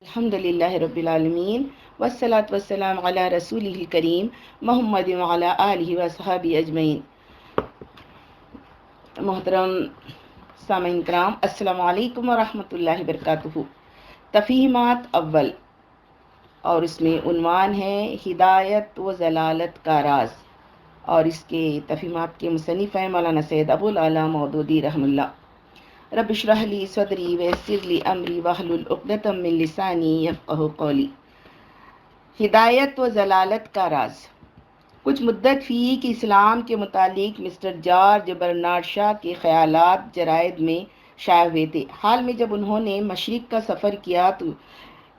الحمدللہ رب العالمین والصلاة والسلام علی رسولہ الکریم محمد وعلی آلہ وصحبہ اجمعین۔ محترم سامعین کرام، السلام علیکم ورحمۃ اللہ وبرکاتہ۔ تفہیمات اول، اور اس میں عنوان ہے ہدایت و ضلالت کا راز، اور اس کے تفہیمات کے مصنف ہیں مولانا سید ابو العلا مودودی رحم اللہ۔ رب اشرح لی صدری ویسر لی امری واحلل عقدۃ من لسانی یفقہوا قولی۔ ہدایت و ضلالت کا راز۔ کچھ مدت ہوئی کہ اسلام کے متعلق مسٹر جارج برنارڈ شاہ کے خیالات جرائد میں شائع ہوئے تھے۔ حال میں جب انہوں نے مشرق کا سفر کیا تو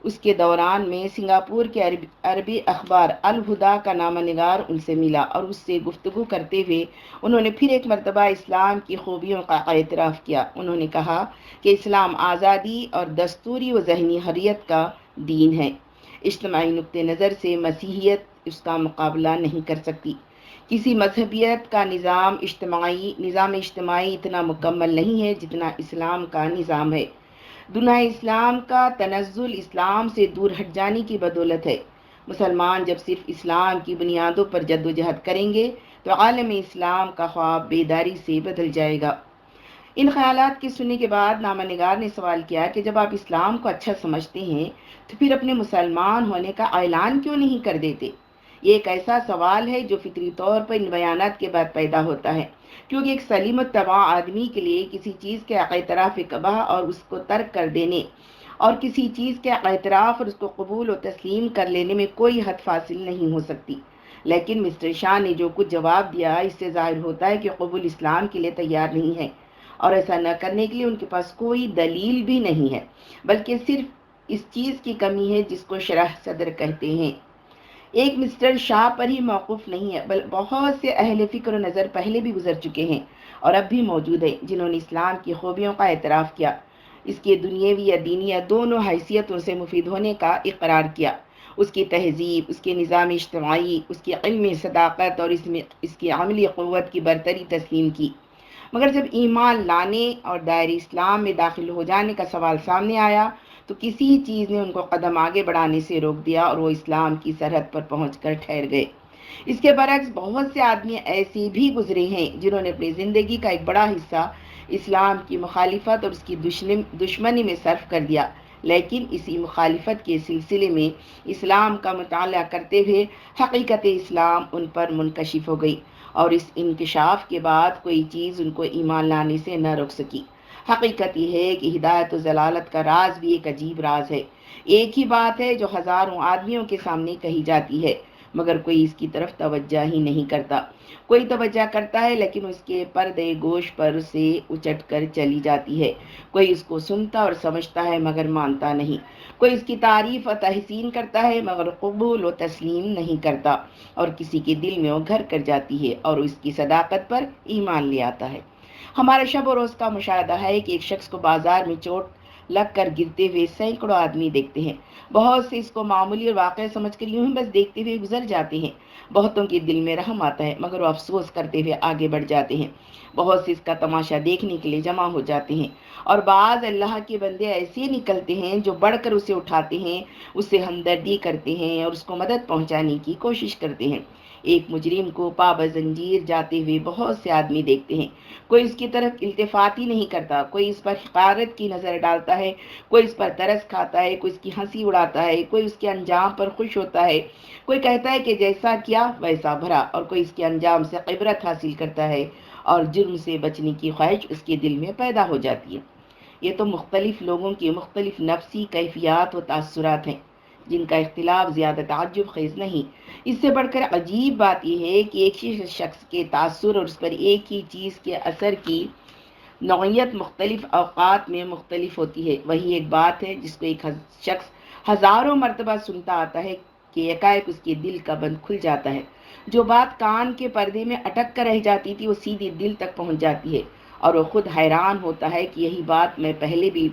اس کے دوران میں سنگاپور کے عربی اخبار الہدا کا نامہ نگار ان سے ملا، اور اس سے گفتگو کرتے ہوئے انہوں نے پھر ایک مرتبہ اسلام کی خوبیوں کا اعتراف کیا۔ انہوں نے کہا کہ اسلام آزادی اور دستوری و ذہنی حریت کا دین ہے۔ اجتماعی نقطہ نظر سے مسیحیت اس کا مقابلہ نہیں کر سکتی۔ کسی مذہبیت کا نظام اجتماعی اتنا مکمل نہیں ہے جتنا اسلام کا نظام ہے۔ دنیا اسلام کا تنزل اسلام سے دور ہٹ جانے کی بدولت ہے۔ مسلمان جب صرف اسلام کی بنیادوں پر جد و جہد کریں گے تو عالم اسلام کا خواب بیداری سے بدل جائے گا۔ ان خیالات کے سننے کے بعد نامہ نگار نے سوال کیا کہ جب آپ اسلام کو اچھا سمجھتے ہیں تو پھر اپنے مسلمان ہونے کا اعلان کیوں نہیں کر دیتے؟ یہ ایک ایسا سوال ہے جو فطری طور پر ان بیانات کے بعد پیدا ہوتا ہے، کیونکہ ایک سلیم الطبع آدمی کے لیے کسی چیز کے اعتراف قبح اور اس کو ترک کر دینے، اور کسی چیز کے اعتراف اور اس کو قبول و تسلیم کر لینے میں کوئی حد فاصل نہیں ہو سکتی۔ لیکن مسٹر شاہ نے جو کچھ جواب دیا، اس سے ظاہر ہوتا ہے کہ قبول اسلام کے لیے تیار نہیں ہے، اور ایسا نہ کرنے کے لیے ان کے پاس کوئی دلیل بھی نہیں ہے، بلکہ صرف اس چیز کی کمی ہے جس کو شرح صدر کہتے ہیں۔ ایک مسٹر شاہ پر ہی موقف نہیں ہے، بلکہ بہت سے اہل فکر و نظر پہلے بھی گزر چکے ہیں اور اب بھی موجود ہیں جنہوں نے اسلام کی خوبیوں کا اعتراف کیا، اس کے دنیاوی یا دینی یا دونوں حیثیتوں سے مفید ہونے کا اقرار کیا، اس کی تہذیب، اس کے نظام اجتماعی، اس کی علمی صداقت اور اس کی عملی قوت کی برتری تسلیم کی۔ مگر جب ایمان لانے اور دائرہ اسلام میں داخل ہو جانے کا سوال سامنے آیا تو کسی چیز نے ان کو قدم آگے بڑھانے سے روک دیا اور وہ اسلام کی سرحد پر پہنچ کر ٹھہر گئے۔ اس کے برعکس بہت سے آدمی ایسے بھی گزرے ہیں جنہوں نے اپنی زندگی کا ایک بڑا حصہ اسلام کی مخالفت اور اس کی دشمنی میں صرف کر دیا، لیکن اسی مخالفت کے سلسلے میں اسلام کا مطالعہ کرتے ہوئے حقیقت اسلام ان پر منکشف ہو گئی، اور اس انکشاف کے بعد کوئی چیز ان کو ایمان لانے سے نہ روک سکی۔ حقیقت یہ ہے کہ ہدایت و ضلالت کا راز بھی ایک عجیب راز ہے۔ ایک ہی بات ہے جو ہزاروں آدمیوں کے سامنے کہی جاتی ہے، مگر کوئی اس کی طرف توجہ ہی نہیں کرتا۔ کوئی توجہ کرتا ہے لیکن اس کے پردے گوش پر سے اچٹ کر چلی جاتی ہے۔ کوئی اس کو سنتا اور سمجھتا ہے مگر مانتا نہیں۔ کوئی اس کی تعریف و تحسین کرتا ہے مگر قبول و تسلیم نہیں کرتا، اور کسی کے دل میں وہ گھر کر جاتی ہے اور اس کی صداقت پر ایمان لے آتا ہے۔ ہمارے شب و روز کا مشاہدہ ہے کہ ایک شخص کو بازار میں چوٹ لگ کر گرتے ہوئے سینکڑوں آدمی دیکھتے ہیں۔ بہت سے اس کو معمولی اور واقعہ سمجھ کر یوں ہی بس دیکھتے ہوئے گزر جاتے ہیں۔ بہتوں کے دل میں رحم آتا ہے مگر وہ افسوس کرتے ہوئے آگے بڑھ جاتے ہیں۔ بہت سے اس کا تماشا دیکھنے کے لیے جمع ہو جاتے ہیں، اور بعض اللہ کے بندے ایسے نکلتے ہیں جو بڑھ کر اسے اٹھاتے ہیں، اس سے ہمدردی کرتے ہیں اور اس کو مدد پہنچانے کی کوشش کرتے ہیں۔ ایک مجرم کو پا بزنجیر جاتے ہوئے بہت سے آدمی دیکھتے ہیں۔ کوئی اس کی طرف التفات ہی نہیں کرتا، کوئی اس پر حقارت کی نظر ڈالتا ہے، کوئی اس پر ترس کھاتا ہے، کوئی اس کی ہنسی اڑاتا ہے، کوئی اس کے انجام پر خوش ہوتا ہے، کوئی کہتا ہے کہ جیسا کیا ویسا بھرا، اور کوئی اس کے انجام سے عبرت حاصل کرتا ہے اور جرم سے بچنے کی خواہش اس کے دل میں پیدا ہو جاتی ہے۔ یہ تو مختلف لوگوں کی مختلف نفسی کیفیات و تاثرات ہیں جن کا اختلاف زیادہ تعجب خیز نہیں۔ اس سے بڑھ کر عجیب بات یہ ہے کہ ایک ہی شخص کے تاثر اور اس پر ایک ہی چیز کے اثر کی نوعیت مختلف اوقات میں مختلف ہوتی ہے۔ وہی ایک بات ہے جس کو ایک شخص ہزاروں مرتبہ سنتا آتا ہے کہ یکایک اس کے دل کا بند کھل جاتا ہے۔ جو بات کان کے پردے میں اٹک کر رہ جاتی تھی وہ سیدھی دل تک پہنچ جاتی ہے، اور وہ خود حیران ہوتا ہے کہ یہی بات میں پہلے بھی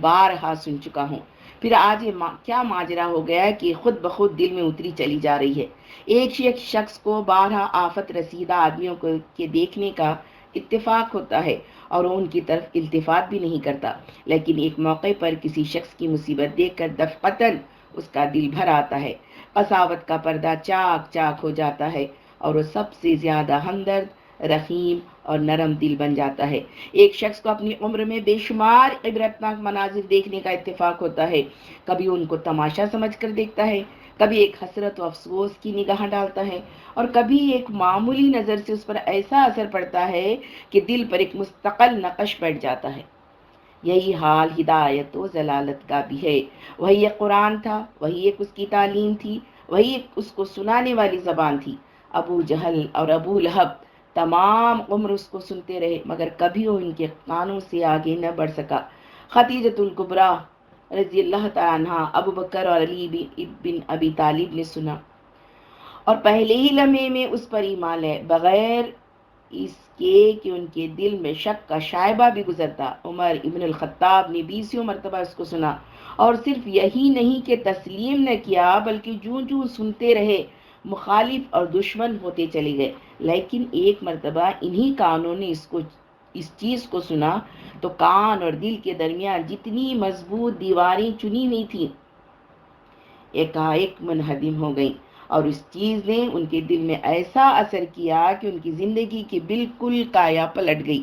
بارہا سن چکا ہوں، پھر آج یہ کیا ماجرا ہو گیا ہے کہ خود بخود دل میں اتری چلی جا رہی ہے۔ ایک ہی شخص کو بارہا آفت رسیدہ آدمیوں کے دیکھنے کا اتفاق ہوتا ہے، اور وہ ان کی طرف التفات بھی نہیں کرتا، لیکن ایک موقع پر کسی شخص کی مصیبت دیکھ کر دفقتاً اس کا دل بھر آتا ہے، قساوت کا پردہ چاک چاک ہو جاتا ہے اور وہ سب سے زیادہ ہمدرد، رحیم اور نرم دل بن جاتا ہے۔ ایک شخص کو اپنی عمر میں بے شمار عبرتناک مناظر دیکھنے کا اتفاق ہوتا ہے، کبھی ان کو تماشا سمجھ کر دیکھتا ہے، کبھی ایک حسرت و افسوس کی نگاہ ڈالتا ہے، اور کبھی ایک معمولی نظر سے اس پر ایسا اثر پڑتا ہے کہ دل پر ایک مستقل نقش بیٹھ جاتا ہے۔ یہی حال ہدایت و ضلالت کا بھی ہے۔ وہی ایک قرآن تھا، وہی ایک اس کی تعلیم تھی، وہی ایک اس کو سنانے والی زبان تھی۔ ابو جہل اور ابو لہب تمام عمر اس کو سنتے رہے، مگر کبھی وہ ان کے کانوں سے آگے نہ بڑھ سکا۔ خدیجۃ الکبریٰ رضی اللہ تعالیٰ عنہ ابو بکر اور علی بن ابی طالب نے سنا اور پہلے ہی لمحے میں اس پر ایمان لائے، بغیر اس کے کہ ان کے دل میں شک کا شائبہ بھی گزرتا۔ عمر ابن الخطاب نے 20 مرتبہ اس کو سنا، اور صرف یہی نہیں کہ تسلیم نہ کیا، بلکہ جوں جوں سنتے رہے مخالف اور دشمن ہوتے چلے گئے۔ لیکن ایک مرتبہ انہی کانوں نے اس چیز کو سنا تو کان اور دل کے درمیان جتنی مضبوط دیواریں چنی ہوئی تھیں ایک منہدم ہو گئیں، اور اس چیز نے ان کے دل میں ایسا اثر کیا کہ ان کی زندگی کی بالکل کایا پلٹ گئی۔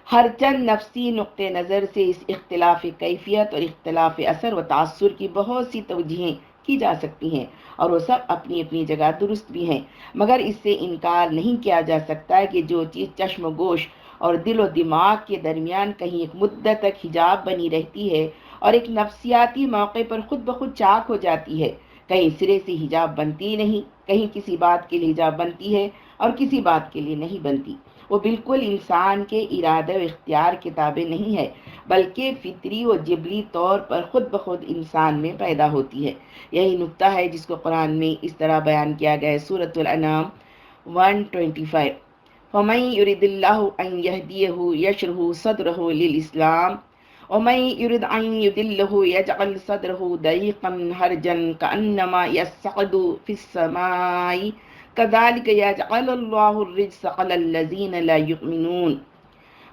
ہر چند نفسی نقطہ نظر سے اس اختلاف کیفیت اور اختلاف اثر و تاثر کی بہت سی توجیہیں کی جا سکتی ہیں، اور وہ سب اپنی اپنی جگہ درست بھی ہیں، مگر اس سے انکار نہیں کیا جا سکتا کہ جو چیز چشم و گوش اور دل و دماغ کے درمیان کہیں ایک مدت تک حجاب بنی رہتی ہے اور ایک نفسیاتی موقع پر خود بخود چاک ہو جاتی ہے، کہیں سرے سے حجاب بنتی نہیں، کہیں کسی بات کے لیے حجاب بنتی ہے اور کسی بات کے لیے نہیں بنتی، وہ بالکل انسان کے ارادے و اختیار کے تابع نہیں ہے، بلکہ فطری و جبلی طور پر خود بخود انسان میں پیدا ہوتی ہے۔ یہی نکتہ ہے جس کو قرآن میں اس طرح بیان کیا گیا ہے، سورۃ الانعام 125۔ فَمَن يُرِدِ اللَّهُ أَن يَهْدِيَهُ يَشْرَحْ صَدْرَهُ لِلْإِسْلَامِ وَمَن يُرِدْ أَن يُضِلَّهُ يَجْعَلْ صَدْرَهُ ضَيِّقًا حَرْجًا كَأَنَّمَا يَصَّعَّدُ فِي السَّمَاءِ كَذَلِكَ يَجْعَلُ اللَّهُ الرِّجْسَ عَلَى الَّذِينَ لَا يُؤْمِنُونَ۔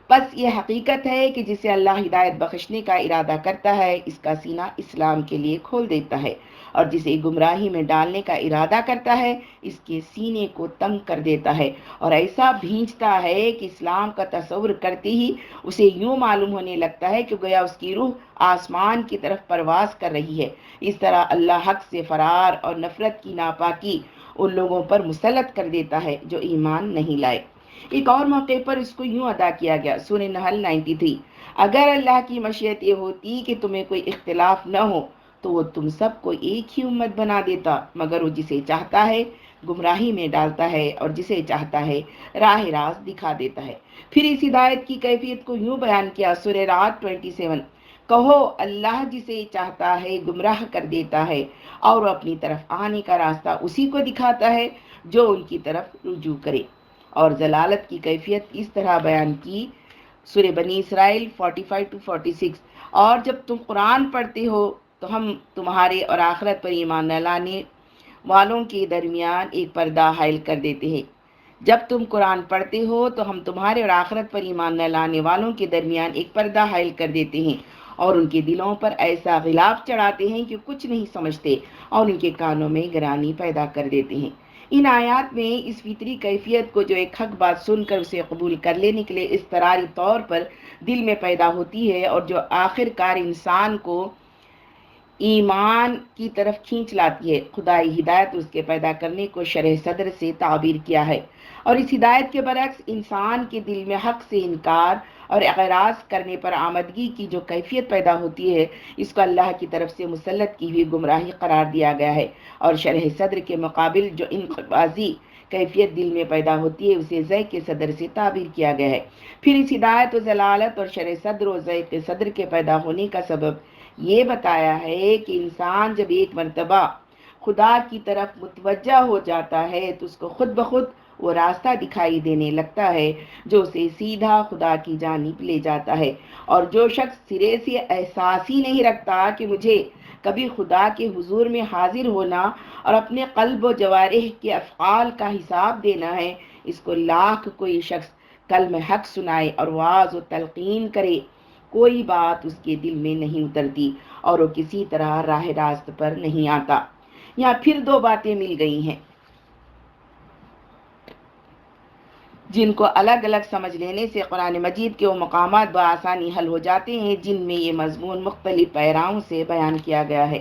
بس یہ حقیقت ہے کہ جسے اللہ ہدایت بخشنے کا ارادہ کرتا ہے اس کا سینہ اسلام کے لیے کھول دیتا ہے، اور جسے گمراہی میں ڈالنے کا ارادہ کرتا ہے اس کے سینے کو تنگ کر دیتا ہے، اور ایسا بھینچتا ہے کہ اسلام کا تصور کرتے ہی اسے یوں معلوم ہونے لگتا ہے کہ گویا اس کی روح آسمان کی طرف پرواز کر رہی ہے۔ اس طرح اللہ حق سے فرار اور نفرت کی ناپاکی ان لوگوں پر مسلط کر دیتا ہے جو ایمان نہیں لائے۔ ایک اور موقع پر اس کو یوں ادا کیا گیا، سورہ نحل 93۔ اگر اللہ کی مشیت یہ ہوتی کہ تمہیں کوئی اختلاف نہ ہو تو وہ تم سب کو ایک ہی امت بنا دیتا، مگر وہ جسے چاہتا ہے گمراہی میں ڈالتا ہے اور جسے چاہتا ہے راہ راست دکھا دیتا ہے۔ پھر اس ہدایت کی کیفیت کو یوں بیان کیا، سورہ رعد 27۔ کہو اللہ جسے چاہتا ہے گمراہ کر دیتا ہے اور وہ اپنی طرف آنے کا راستہ اسی کو دکھاتا ہے جو ان کی طرف رجوع کرے۔ اور ضلالت کی کیفیت اس طرح بیان کی، سورہ بنی اسرائیل 45-46۔ اور جب تم قرآن پڑھتے ہو تو ہم تمہارے اور آخرت پر ایمان نہ لانے والوں کے درمیان ایک پردہ حائل کر دیتے ہیں۔ جب تم قرآن پڑھتے ہو تو ہم تمہارے اور آخرت پر ایمان نہ لانے والوں کے درمیان ایک پردہ حائل کر دیتے ہیں، اور ان کے دلوں پر ایسا غلاف چڑھاتے ہیں کہ کچھ نہیں سمجھتے، اور ان کے کانوں میں گرانی پیدا کر دیتے ہیں۔ ان آیات میں اس فطری کیفیت کو جو ایک حق بات سن کر اسے قبول کر لینے کے لیے اضطراری طور پر دل میں پیدا ہوتی ہے اور جو آخر کار انسان کو ایمان کی طرف کھینچ لاتی ہے، خدائی ہدایت اس کے پیدا کرنے کو شرح صدر سے تعبیر کیا ہے، اور اس ہدایت کے برعکس انسان کے دل میں حق سے انکار اور اعراض کرنے پر آمدگی کی جو کیفیت پیدا ہوتی ہے اس کو اللہ کی طرف سے مسلط کی ہوئی گمراہی قرار دیا گیا ہے، اور شرح صدر کے مقابل جو انقباضی کیفیت دل میں پیدا ہوتی ہے اسے ضیق صدر سے تعبیر کیا گیا ہے۔ پھر اس ہدایت و ضلالت اور شرح صدر و ضیق صدر کے پیدا ہونے کا سبب یہ بتایا ہے کہ انسان جب ایک مرتبہ خدا کی طرف متوجہ ہو جاتا ہے تو اس کو خود بخود وہ راستہ دکھائی دینے لگتا ہے جو اسے سیدھا خدا کی جانب لے جاتا ہے، اور جو شخص سرے سے احساس ہی نہیں رکھتا کہ مجھے کبھی خدا کے حضور میں حاضر ہونا اور اپنے قلب و جوارح کے افعال کا حساب دینا ہے، اس کو لاکھ کوئی شخص کلمہ حق سنائے اور واعظ و تلقین کرے، کوئی بات اس کے دل میں نہیں اترتی اور وہ کسی طرح راہ راست پر نہیں آتا۔ یہاں پھر دو باتیں مل گئی ہیں جن کو الگ الگ سمجھ لینے سے قرآن مجید کے وہ مقامات بآسانی حل ہو جاتے ہیں جن میں یہ مضمون مختلف پیراؤں سے بیان کیا گیا ہے۔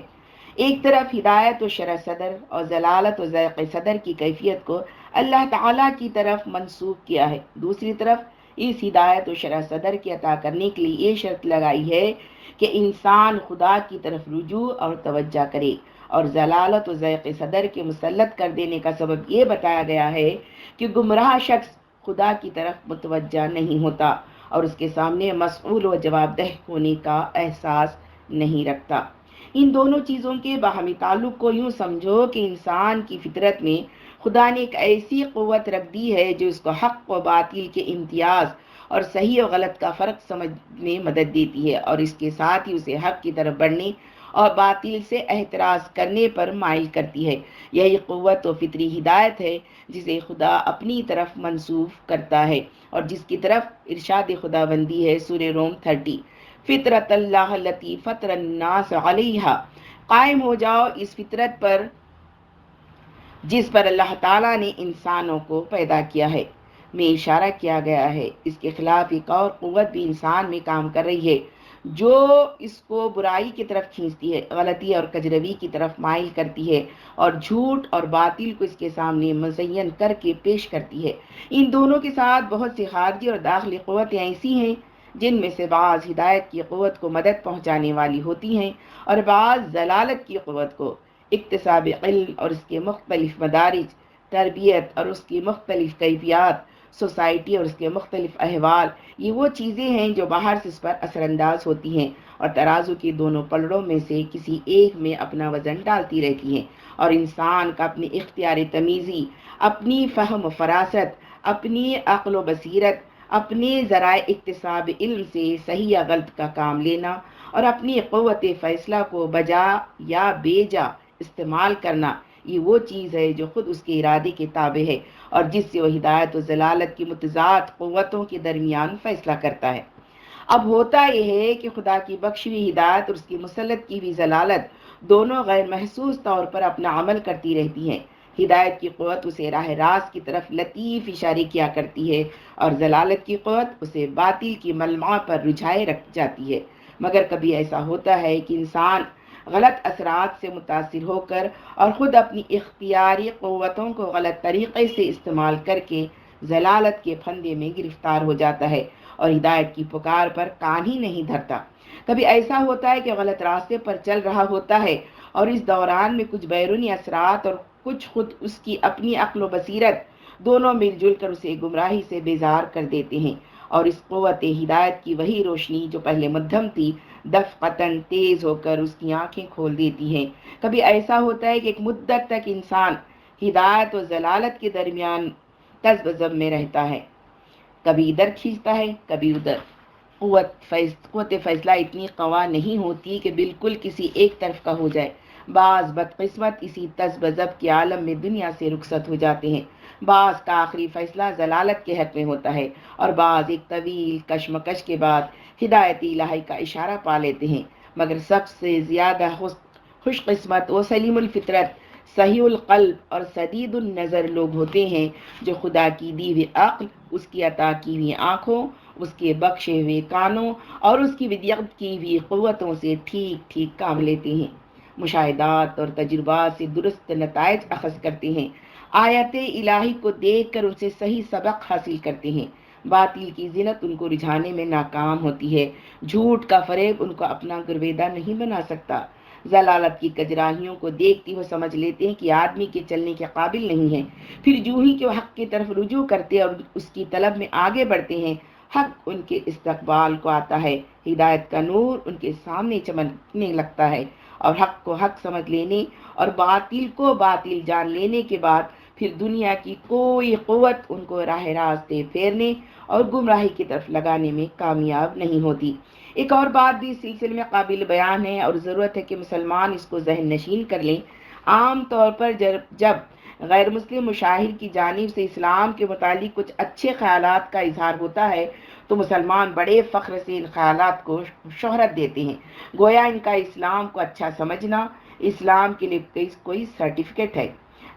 ایک طرف ہدایت و شرح صدر اور ضلالت و ذیق صدر کی کیفیت کو اللہ تعالیٰ کی طرف منسوب کیا ہے، دوسری طرف اس ہدایت و شرح صدر کی عطا کرنے کے لیے یہ شرط لگائی ہے کہ انسان خدا کی طرف رجوع اور توجہ کرے، اور ضلالت و ذیق صدر کے مسلط کر دینے کا سبب یہ بتایا گیا ہے کہ گمراہ شخص خدا کی طرف متوجہ نہیں ہوتا اور اس کے سامنے مسئول و جواب دہ ہونے کا احساس نہیں رکھتا۔ ان دونوں چیزوں کے باہمی تعلق کو یوں سمجھو کہ انسان کی فطرت میں خدا نے ایک ایسی قوت رکھ دی ہے جو اس کو حق و باطل کے امتیاز اور صحیح و غلط کا فرق سمجھنے میں مدد دیتی ہے، اور اس کے ساتھ ہی اسے حق کی طرف بڑھنے اور باطل سے احتراز کرنے پر مائل کرتی ہے۔ یہی قوت و فطری ہدایت ہے جسے خدا اپنی طرف منسوب کرتا ہے اور جس کی طرف ارشاد خدا بندی ہے سورہ روم 30، فطرت اللہ التی فطر الناس علیہا، قائم ہو جاؤ اس فطرت پر جس پر اللہ تعالیٰ نے انسانوں کو پیدا کیا ہے۔ میں اشارہ کیا گیا ہے اس کے خلاف ایک اور قوت بھی انسان میں کام کر رہی ہے جو اس کو برائی کی طرف کھینچتی ہے، غلطی اور کجروی کی طرف مائل کرتی ہے اور جھوٹ اور باطل کو اس کے سامنے مزین کر کے پیش کرتی ہے۔ ان دونوں کے ساتھ بہت سی خارجی اور داخلی قوتیں ایسی ہیں جن میں سے بعض ہدایت کی قوت کو مدد پہنچانے والی ہوتی ہیں اور بعض ضلالت کی قوت کو۔ اکتساب علم اور اس کے مختلف مدارج، تربیت اور اس کی مختلف کیفیات، سوسائٹی اور اس کے مختلف احوال، یہ وہ چیزیں ہیں جو باہر سے اس پر اثر انداز ہوتی ہیں اور ترازو کے دونوں پلڑوں میں سے کسی ایک میں اپنا وزن ڈالتی رہتی ہیں، اور انسان کا اپنی اختیار تمیزی، اپنی فہم و فراست، اپنی عقل و بصیرت، اپنے ذرائع اکتساب علم سے صحیح یا غلط کا کام لینا اور اپنی قوت فیصلہ کو بجا یا بے جا استعمال کرنا، یہ وہ چیز ہے جو خود اس کے ارادے کے تابع ہے اور جس سے وہ ہدایت و ضلالت کی متضاد قوتوں کے درمیان فیصلہ کرتا ہے۔ اب ہوتا یہ ہے کہ خدا کی بخشی ہوئی ہدایت اور اس کی مسلط کی ہوئی ضلالت دونوں غیر محسوس طور پر اپنا عمل کرتی رہتی ہیں۔ ہدایت کی قوت اسے راہ راست کی طرف لطیف اشارے کیا کرتی ہے اور ضلالت کی قوت اسے باطل کی ملمع پر رجھائے رکھ جاتی ہے، مگر کبھی ایسا ہوتا ہے کہ انسان غلط اثرات سے متاثر ہو کر اور خود اپنی اختیاری قوتوں کو غلط طریقے سے استعمال کر کے ضلالت کے پھندے میں گرفتار ہو جاتا ہے اور ہدایت کی پکار پر کان ہی نہیں دھرتا۔ کبھی ایسا ہوتا ہے کہ غلط راستے پر چل رہا ہوتا ہے اور اس دوران میں کچھ بیرونی اثرات اور کچھ خود اس کی اپنی عقل و بصیرت دونوں مل جل کر اسے گمراہی سے بیزار کر دیتے ہیں، اور اس قوت ہدایت کی وہی روشنی جو پہلے مدھم تھی دفعتاً تیز ہو کر اس کی آنکھیں کھول دیتی ہیں۔ کبھی ایسا ہوتا ہے کہ ایک مدت تک انسان ہدایت و ضلالت کے درمیان تذبذب میں رہتا ہے، کبھی ادھر کھینچتا ہے کبھی ادھر۔ قوت فیصلہ اتنی قوا نہیں ہوتی کہ بالکل کسی ایک طرف کا ہو جائے۔ بعض بدقسمت اسی تذبذب کے عالم میں دنیا سے رخصت ہو جاتے ہیں، بعض کا آخری فیصلہ ضلالت کے حق میں ہوتا ہے اور بعض ایک طویل کشمکش کے بعد ہدایت الہی کا اشارہ پا لیتے ہیں، مگر سب سے زیادہ خوش قسمت وہ سلیم الفطرت، صحیح القلب اور سدید النظر لوگ ہوتے ہیں جو خدا کی دی ہوئی عقل، اس کی عطا کی ہوئی آنکھوں، اس کے بخشے ہوئے کانوں اور اس کی ودیعت کی ہوئی قوتوں سے ٹھیک ٹھیک کام لیتے ہیں، مشاہدات اور تجربات سے درست نتائج اخذ کرتے ہیں، آیت الہی کو دیکھ کر اسے صحیح سبق حاصل کرتے ہیں، باطل کی زینت ان کو رجھانے میں ناکام ہوتی ہے، جھوٹ کا فریب ان کو اپنا گرویدہ نہیں بنا سکتا، ضلالت کی کجراہیوں کو دیکھتے ہوئے سمجھ لیتے ہیں کہ آدمی کے چلنے کے قابل نہیں ہے، پھر جو ہی کہ وہ حق کی طرف رجوع کرتے اور اس کی طلب میں آگے بڑھتے ہیں، حق ان کے استقبال کو آتا ہے، ہدایت کا نور ان کے سامنے چمکنے لگتا ہے، اور حق کو حق سمجھ لینے اور باطل کو باطل جان لینے کے بعد پھر دنیا کی کوئی قوت ان کو راہ راستے پھیرنے اور گمراہی کی طرف لگانے میں کامیاب نہیں ہوتی۔ ایک اور بات بھی اس سلسلے میں قابل بیان ہے اور ضرورت ہے کہ مسلمان اس کو ذہن نشین کر لیں۔ عام طور پر جب غیر مسلم مشاہیر کی جانب سے اسلام کے متعلق کچھ اچھے خیالات کا اظہار ہوتا ہے تو مسلمان بڑے فخر سے ان خیالات کو شہرت دیتے ہیں، گویا ان کا اسلام کو اچھا سمجھنا اسلام کے لیے کوئی سرٹیفکیٹ ہے۔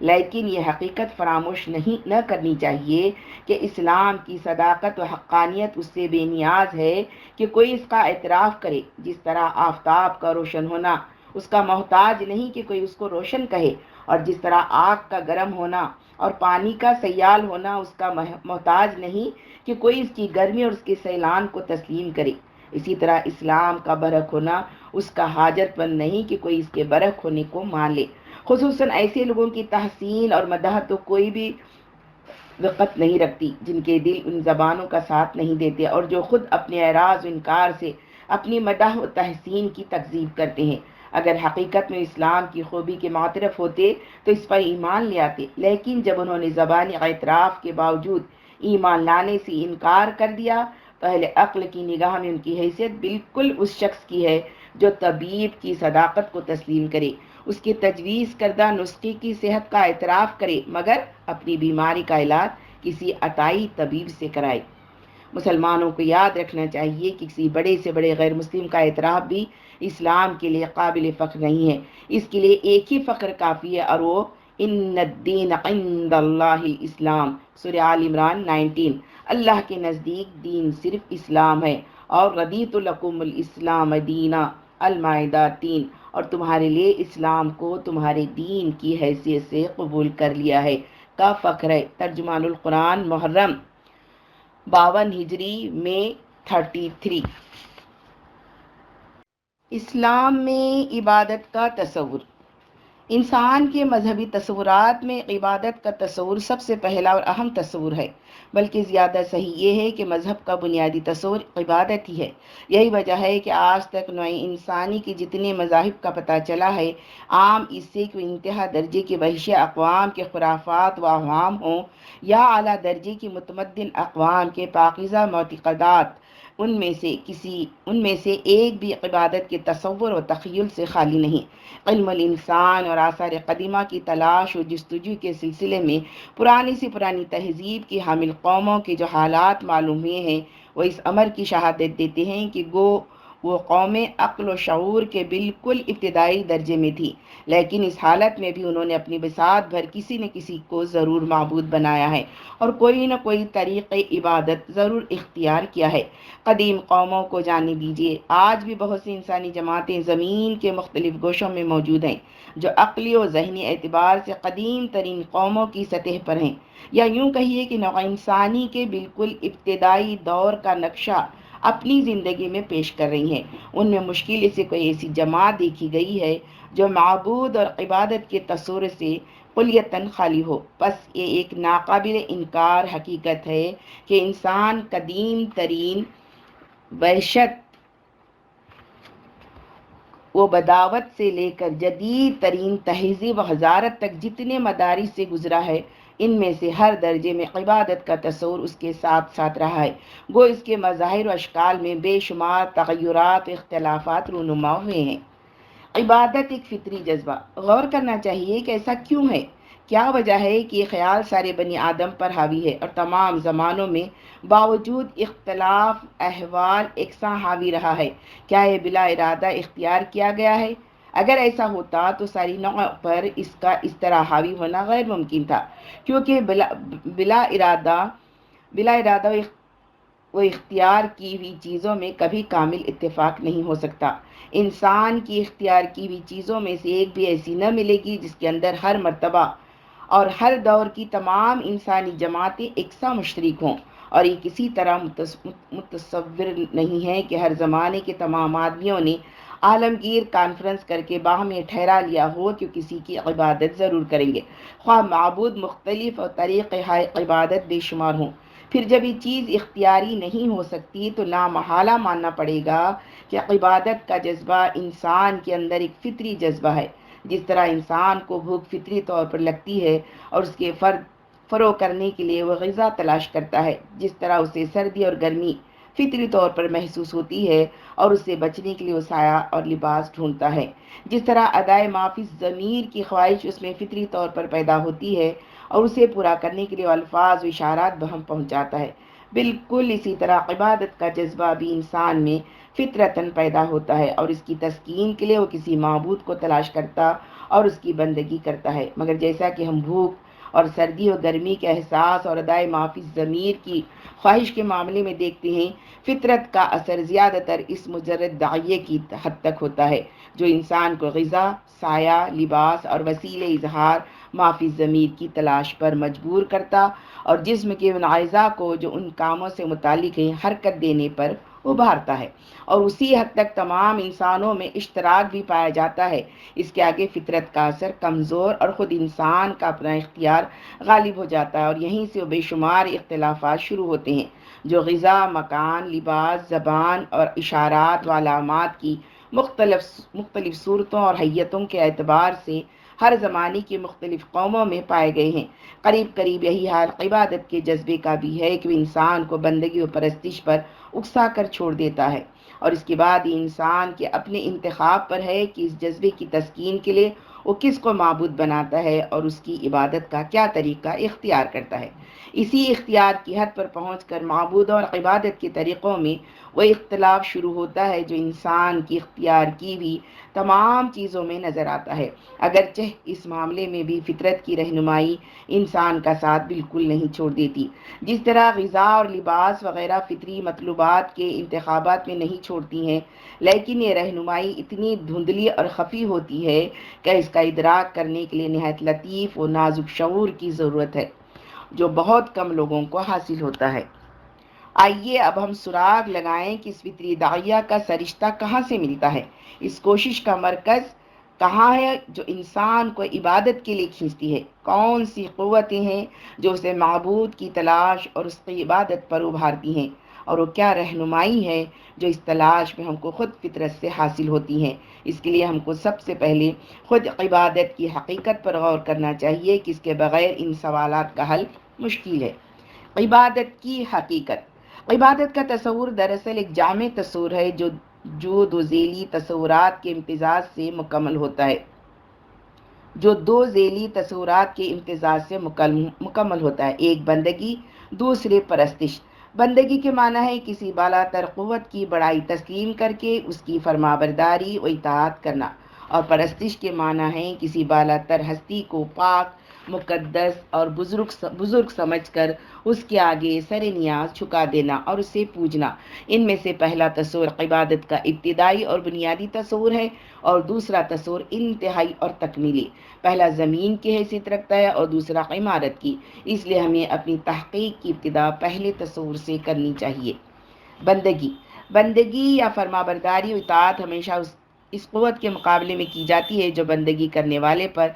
لیکن یہ حقیقت فراموش نہ کرنی چاہیے کہ اسلام کی صداقت و حقانیت اس سے بے نیاز ہے کہ کوئی اس کا اعتراف کرے، جس طرح آفتاب کا روشن ہونا اس کا محتاج نہیں کہ کوئی اس کو روشن کہے، اور جس طرح آگ کا گرم ہونا اور پانی کا سیال ہونا اس کا محتاج نہیں کہ کوئی اس کی گرمی اور اس کے سیلان کو تسلیم کرے، اسی طرح اسلام کا برحق ہونا اس کا حاجت مند نہیں کہ کوئی اس کے برحق ہونے کو مان لے۔ خصوصاً ایسے لوگوں کی تحسین اور مدح تو کوئی بھی وقت نہیں رکھتی جن کے دل ان زبانوں کا ساتھ نہیں دیتے اور جو خود اپنے اعراض و انکار سے اپنی مدح و تحسین کی تکذیب کرتے ہیں۔ اگر حقیقت میں اسلام کی خوبی کے معترف ہوتے تو اس پر ایمان لے آتے، لیکن جب انہوں نے زبانی اعتراف کے باوجود ایمان لانے سے انکار کر دیا تو اہل عقل کی نگاہ میں ان کی حیثیت بالکل اس شخص کی ہے جو طبیب کی صداقت کو تسلیم کرے، اس کے تجویز کردہ نسخے کی صحت کا اعتراف کرے مگر اپنی بیماری کا علاج کسی عطائی طبیب سے کرائے۔ مسلمانوں کو یاد رکھنا چاہیے کہ کسی بڑے سے بڑے غیر مسلم کا اعتراف بھی اسلام کے لیے قابل فخر نہیں ہے، اس کے لیے ایک ہی فخر کافی ہے اور وہ ان الدین عند اللہ الاسلام، سورہ آل عمران 19۔ اللہ کے نزدیک دین صرف اسلام ہے، اور رضیت لکم الاسلام دینا، المائدہ 3، اور تمہارے لیے اسلام کو تمہارے دین کی حیثیت سے قبول کر لیا ہے کا فخر ہے۔ ترجمان القرآن محرم 52 ہجری میں 33۔ اسلام میں عبادت کا تصور۔ انسان کے مذہبی تصورات میں عبادت کا تصور سب سے پہلا اور اہم تصور ہے، بلکہ زیادہ صحیح یہ ہے کہ مذہب کا بنیادی تصور عبادت ہی ہے۔ یہی وجہ ہے کہ آج تک نوع انسانی کے جتنے مذاہب کا پتہ چلا ہے، عام اس سے کہ انتہا درجے کے وحشی اقوام کے خرافات و اوہام ہوں یا اعلیٰ درجے کی متمدن اقوام کے پاکیزہ معتقدات، ان میں سے ایک بھی عبادت کے تصور و تخیل سے خالی نہیں۔ علم الانسان اور آثار قدیمہ کی تلاش و جستجو کے سلسلے میں پرانی سے پرانی تہذیب کی حامل قوموں کے جو حالات معلوم ہوئے ہیں وہ اس امر کی شہادت دیتے ہیں کہ وہ قومیں عقل و شعور کے بالکل ابتدائی درجے میں تھی، لیکن اس حالت میں بھی انہوں نے اپنی بساط بھر کسی نہ کسی کو ضرور معبود بنایا ہے اور کوئی نہ کوئی طریق عبادت ضرور اختیار کیا ہے۔ قدیم قوموں کو جانے دیجیے، آج بھی بہت سی انسانی جماعتیں زمین کے مختلف گوشوں میں موجود ہیں جو عقلی و ذہنی اعتبار سے قدیم ترین قوموں کی سطح پر ہیں، یا یوں کہیے کہ نوع انسانی کے بالکل ابتدائی دور کا نقشہ اپنی زندگی میں پیش کر رہی ہیں۔ ان میں مشکل سے کوئی ایسی جماعت دیکھی گئی ہے جو معبود اور عبادت کے تصور سے کلیتاً خالی ہو۔ بس یہ ایک ناقابل انکار حقیقت ہے کہ انسان قدیم ترین وحشت و بداوت سے لے کر جدید ترین تہذیب و حضارت تک جتنے مدارس سے گزرا ہے، ان میں سے ہر درجے میں عبادت کا تصور اس کے ساتھ ساتھ رہا ہے، گو اس کے مظاہر و اشکال میں بے شمار تغیرات و اختلافات رونما ہوئے ہیں۔ عبادت ایک فطری جذبہ۔ غور کرنا چاہیے کہ ایسا کیوں ہے؟ کیا وجہ ہے کہ یہ خیال سارے بنی آدم پر حاوی ہے اور تمام زمانوں میں باوجود اختلاف احوال یکساں حاوی رہا ہے؟ کیا یہ بلا ارادہ اختیار کیا گیا ہے؟ اگر ایسا ہوتا تو ساری نوع پر اس کا اس طرح حاوی ہونا غیر ممکن تھا، کیونکہ بلا ارادہ وہ اختیار کی ہوئی چیزوں میں کبھی کامل اتفاق نہیں ہو سکتا۔ انسان کی اختیار کی ہوئی چیزوں میں سے ایک بھی ایسی نہ ملے گی جس کے اندر ہر مرتبہ اور ہر دور کی تمام انسانی جماعتیں یکساں مشترک ہوں، اور یہ کسی طرح متصور نہیں ہے کہ ہر زمانے کے تمام آدمیوں نے عالمگیر کانفرنس کر کے باہم یہ ٹھہرا لیا ہو کہ کسی کی عبادت ضرور کریں گے، خواہ معبود مختلف اور طریقے عبادت بے شمار ہوں۔ پھر جب یہ چیز اختیاری نہیں ہو سکتی تو لامحالہ ماننا پڑے گا کہ عبادت کا جذبہ انسان کے اندر ایک فطری جذبہ ہے۔ جس طرح انسان کو بھوک فطری طور پر لگتی ہے اور اس کے فروغ کرنے کے لیے وہ غذا تلاش کرتا ہے، جس طرح اسے سردی اور گرمی فطری طور پر محسوس ہوتی ہے اور اس سے بچنے کے لیے وہ سایہ اور لباس ڈھونڈتا ہے۔ جس طرح ادائے معافی ضمیر کی خواہش اس میں فطری طور پر پیدا ہوتی ہے اور اسے پورا کرنے کے لیے وہ الفاظ و اشارات بہم پہنچاتا ہے، بالکل اسی طرح عبادت کا جذبہ بھی انسان میں فطرتاً پیدا ہوتا ہے اور اس کی تسکین کے لیے وہ کسی معبود کو تلاش کرتا اور اس کی بندگی کرتا ہے۔ مگر جیسا کہ ہم بھوک اور سردی و گرمی کے احساس اور ادائے معافی ضمیر کی خواہش کے معاملے میں دیکھتے ہیں، فطرت کا اثر زیادہ تر اس مجرد داعیے کی حد تک ہوتا ہے جو انسان کو غذا، سایہ، لباس اور وسیلے اظہار معافی ضمیر کی تلاش پر مجبور کرتا اور جسم کے ان اعضاء کو جو ان کاموں سے متعلق ہیں حرکت دینے پر ابھارتا ہے، اور اسی حد تک تمام انسانوں میں اشتراک بھی پایا جاتا ہے۔ اس کے آگے فطرت کا اثر کمزور اور خود انسان کا اپنا اختیار غالب ہو جاتا ہے، اور یہیں سے وہ بے شمار اختلافات شروع ہوتے ہیں جو غذا، مکان، لباس، زبان اور اشارات و علامات کی مختلف صورتوں اور حیتوں کے اعتبار سے ہر زمانے کی مختلف قوموں میں پائے گئے ہیں۔ قریب قریب یہی حال عبادت کے جذبے کا بھی ہے کہ وہ انسان کو بندگی و پرستش پر اکسا کر چھوڑ دیتا ہے، اور اس کے بعد یہ انسان کے اپنے انتخاب پر ہے کہ اس جذبے کی تسکین کے لیے وہ کس کو معبود بناتا ہے اور اس کی عبادت کا کیا طریقہ اختیار کرتا ہے۔ اسی اختیار کی حد پر پہنچ کر معبود اور عبادت کے طریقوں میں وہ اختلاف شروع ہوتا ہے جو انسان کی اختیار کی بھی تمام چیزوں میں نظر آتا ہے، اگرچہ اس معاملے میں بھی فطرت کی رہنمائی انسان کا ساتھ بالکل نہیں چھوڑ دیتی۔ جس طرح غذا اور لباس وغیرہ فطری مطلوبات کے انتخابات میں نہیں چھوڑتی ہیں، لیکن یہ رہنمائی اتنی دھندلی اور خفی ہوتی ہے کہ اس کا ادراک کرنے کے لیے نہایت لطیف و نازک شعور کی ضرورت ہے جو بہت کم لوگوں کو حاصل ہوتا ہے۔ آئیے اب ہم سراغ لگائیں کہ اس فطری داعیہ کا سرشتہ کہاں سے ملتا ہے، اس کوشش کا مرکز کہاں ہے جو انسان کو عبادت کے لیے کھینچتی ہے، کون سی قوتیں ہیں جو اسے معبود کی تلاش اور اس کی عبادت پر ابھارتی ہیں، اور وہ کیا رہنمائی ہے جو اس تلاش میں ہم کو خود فطرت سے حاصل ہوتی ہیں۔ اس کے لیے ہم کو سب سے پہلے خود عبادت کی حقیقت پر غور کرنا چاہیے کہ اس کے بغیر ان سوالات کا حل مشکل ہے۔ عبادت کی حقیقت۔ عبادت کا تصور دراصل ایک جامع تصور ہے جو دو ذیلی تصورات کے امتزاج سے مکمل ہوتا ہے، ایک بندگی، دوسرے پرستش۔ بندگی کے معنی ہے کسی بالا تر قوت کی بڑائی تسلیم کر کے اس کی فرمانبرداری و اطاعت کرنا، اور پرستش کے معنی ہے کسی بالا تر ہستی کو پاک، مقدس اور بزرگ سمجھ کر اس کے آگے سر نیاز جھکا دینا اور اسے پوجنا۔ ان میں سے پہلا تصور عبادت کا ابتدائی اور بنیادی تصور ہے، اور دوسرا تصور انتہائی اور تکمیلی۔ پہلا زمین کی حیثیت رکھتا ہے اور دوسرا عمارت کی، اس لیے ہمیں اپنی تحقیق کی ابتدا پہلے تصور سے کرنی چاہیے۔ بندگی یا فرمانبرداری و اطاعت ہمیشہ اس قوت کے مقابلے میں کی جاتی ہے جو بندگی کرنے والے پر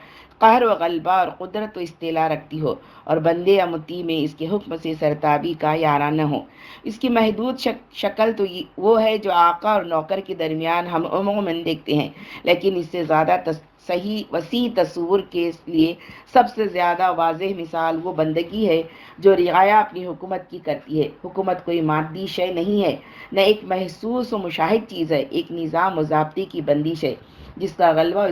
قہر و غلبہ اور قدرت و استعلاء رکھتی ہو، اور بندے یا مطیع میں اس کے حکم سے سرتابی کا یارہ نہ ہو۔ اس کی محدود شکل تو وہ ہے جو آقا اور نوکر کے درمیان ہم عموماً دیکھتے ہیں، لیکن اس سے زیادہ وسیع تصور کے لیے سب سے زیادہ واضح مثال وہ بندگی ہے جو رعایا اپنی حکومت کی کرتی ہے۔ حکومت کوئی مادی شے نہیں ہے، نہ ایک محسوس و مشاہد چیز ہے، ایک نظام و ضابطے کی بندش ہے جس کا غلبہ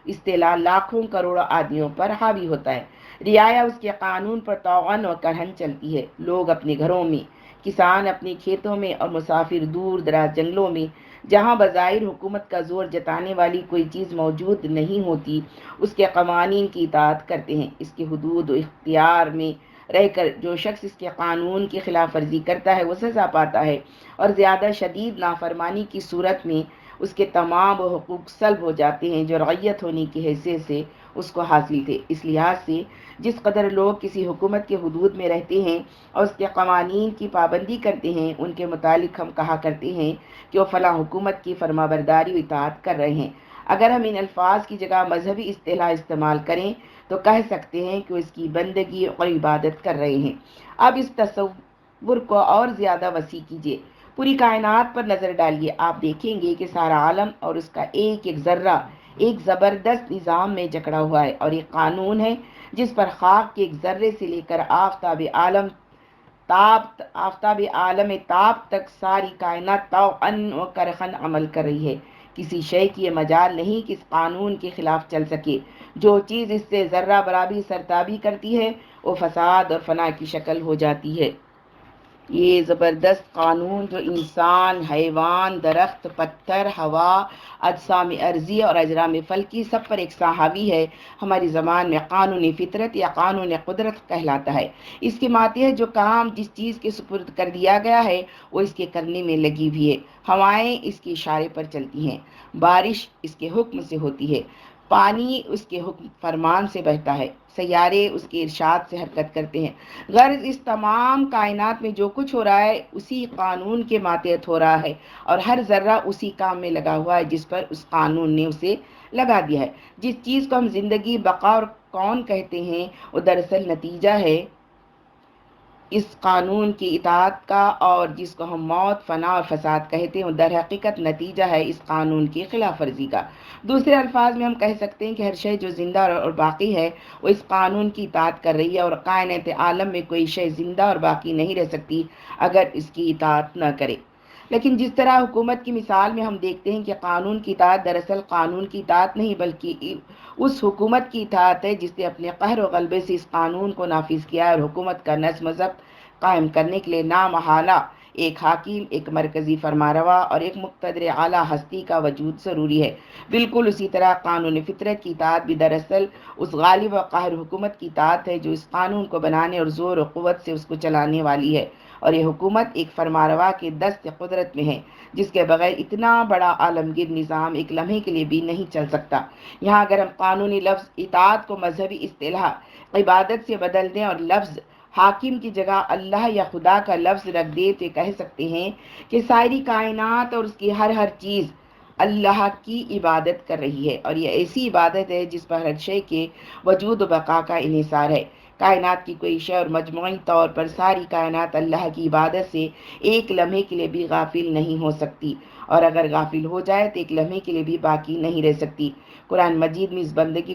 استعلاء لاکھوں کروڑوں آدمیوں پر حاوی ہوتا ہے۔ رعایا اس کے قانون پر طوعاً و کرہاً چلتی ہے۔ لوگ اپنے گھروں میں، کسان اپنے کھیتوں میں، اور مسافر دور دراز جنگلوں میں، جہاں بظاہر حکومت کا زور جتانے والی کوئی چیز موجود نہیں ہوتی، اس کے قوانین کی اطاعت کرتے ہیں۔ اس کے حدود و اختیار میں رہ کر جو شخص اس کے قانون کی خلاف ورزی کرتا ہے وہ سزا پاتا ہے، اور زیادہ شدید نافرمانی کی صورت میں اس کے تمام وہ حقوق سلب ہو جاتے ہیں جو رعیت ہونے کی حیثیت سے اس کو حاصل تھے۔ اس لحاظ سے جس قدر لوگ کسی حکومت کے حدود میں رہتے ہیں اور اس کے قوانین کی پابندی کرتے ہیں، ان کے متعلق ہم کہا کرتے ہیں کہ وہ فلاں حکومت کی فرمانبرداری و اطاعت کر رہے ہیں۔ اگر ہم ان الفاظ کی جگہ مذہبی اصطلاح استعمال کریں تو کہہ سکتے ہیں کہ وہ اس کی بندگی اور عبادت کر رہے ہیں۔ اب اس تصور کو اور زیادہ وسیع کیجیے، پوری کائنات پر نظر ڈالیے، آپ دیکھیں گے کہ سارا عالم اور اس کا ایک ایک ذرہ ایک زبردست نظام میں جکڑا ہوا ہے، اور ایک قانون ہے جس پر خاک کے ایک ذرے سے لے کر آفتاب عالم آفتاب عالم تاب تک ساری کائنات طوعاً و کرہاً عمل کر رہی ہے۔ کسی شے کی یہ مجال نہیں کہ اس قانون کے خلاف چل سکے۔ جو چیز اس سے ذرہ برابری سرتابی کرتی ہے وہ فساد اور فنا کی شکل ہو جاتی ہے۔ یہ زبردست قانون جو انسان، حیوان، درخت، پتھر، ہوا، اجسام ارضی اور اجرام فلکی سب پر ایک حاوی ہے، ہماری زبان میں قانون فطرت یا قانون قدرت کہلاتا ہے۔ اس کے ماتحت جو کام جس چیز کے سپرد کر دیا گیا ہے وہ اس کے کرنے میں لگی ہوئی ہے۔ ہوائیں اس کے اشارے پر چلتی ہیں، بارش اس کے حکم سے ہوتی ہے، پانی اس کے حکم فرمان سے بہتا ہے، سیارے اس کے ارشاد سے حرکت کرتے ہیں۔ غرض اس تمام کائنات میں جو کچھ ہو رہا ہے اسی قانون کے ماتحت ہو رہا ہے، اور ہر ذرہ اسی کام میں لگا ہوا ہے جس پر اس قانون نے اسے لگا دیا ہے۔ جس چیز کو ہم زندگی، بقا اور کون کہتے ہیں وہ دراصل نتیجہ ہے اس قانون کی اطاعت کا، اور جس کو ہم موت، فنا اور فساد کہتے ہیں وہ در حقیقت نتیجہ ہے اس قانون کی خلاف ورزی کا۔ دوسرے الفاظ میں ہم کہہ سکتے ہیں کہ ہر شے جو زندہ اور باقی ہے وہ اس قانون کی اطاعت کر رہی ہے، اور کائنات عالم میں کوئی شے زندہ اور باقی نہیں رہ سکتی اگر اس کی اطاعت نہ کرے۔ لیکن جس طرح حکومت کی مثال میں ہم دیکھتے ہیں کہ قانون کی اطاعت دراصل قانون کی اطاعت نہیں بلکہ اس حکومت کی اطاعت ہے جس نے اپنے قہر و غلبے سے اس قانون کو نافذ کیا ہے، اور حکومت کا نظم و ضبط قائم کرنے کے لیے نامحالہ ایک حاکم، ایک مرکزی فرمانروا اور ایک مقتدر اعلیٰ ہستی کا وجود ضروری ہے۔ بالکل اسی طرح قانون فطرت کی اطاعت بھی دراصل اس غالب و قاہر حکومت کی اطاعت ہے جو اس قانون کو بنانے اور زور و قوت سے اس کو چلانے والی ہے، اور یہ حکومت ایک فرمانروا کے دست قدرت میں ہے جس کے بغیر اتنا بڑا عالمگیر نظام ایک لمحے کے لیے بھی نہیں چل سکتا۔ یہاں اگر ہم قانونی لفظ اطاعت کو مذہبی اصطلاح عبادت سے بدل دیں اور لفظ حاکم کی جگہ اللہ یا خدا کا لفظ رکھ دے تو کہہ سکتے ہیں کہ ساری کائنات اور اس کی ہر چیز اللہ کی عبادت کر رہی ہے، اور یہ ایسی عبادت ہے جس پر ہر شے کے وجود و بقا کا انحصار ہے۔ کائنات کی کوئی شے اور مجموعی طور پر ساری کائنات اللہ کی عبادت سے ایک لمحے کے لیے بھی غافل نہیں ہو سکتی، اور اگر غافل ہو جائے تو ایک لمحے کے لیے بھی باقی نہیں رہ سکتی۔ قرآن مجید میں اس بندگی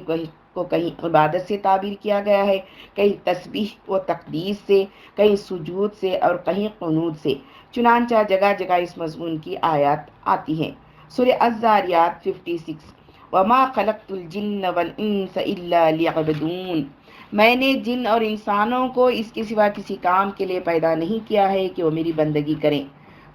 کو کہیں عبادت سے تعبیر کیا گیا ہے، کہیں تسبیح و تقدیس سے، کہیں سجود سے اور کہیں قنوت سے۔ چنانچہ جگہ جگہ اس مضمون کی آیات آتی ہیں۔ سورہ الذاریات 56، وَمَا خَلَقْتُ الْجِنَّ وَالْإِنسَ إِلَّا لِيَعْبُدُونِ، میں نے جن اور انسانوں کو اس کے سوا کسی کام کے لیے پیدا نہیں کیا ہے کہ وہ میری بندگی کریں۔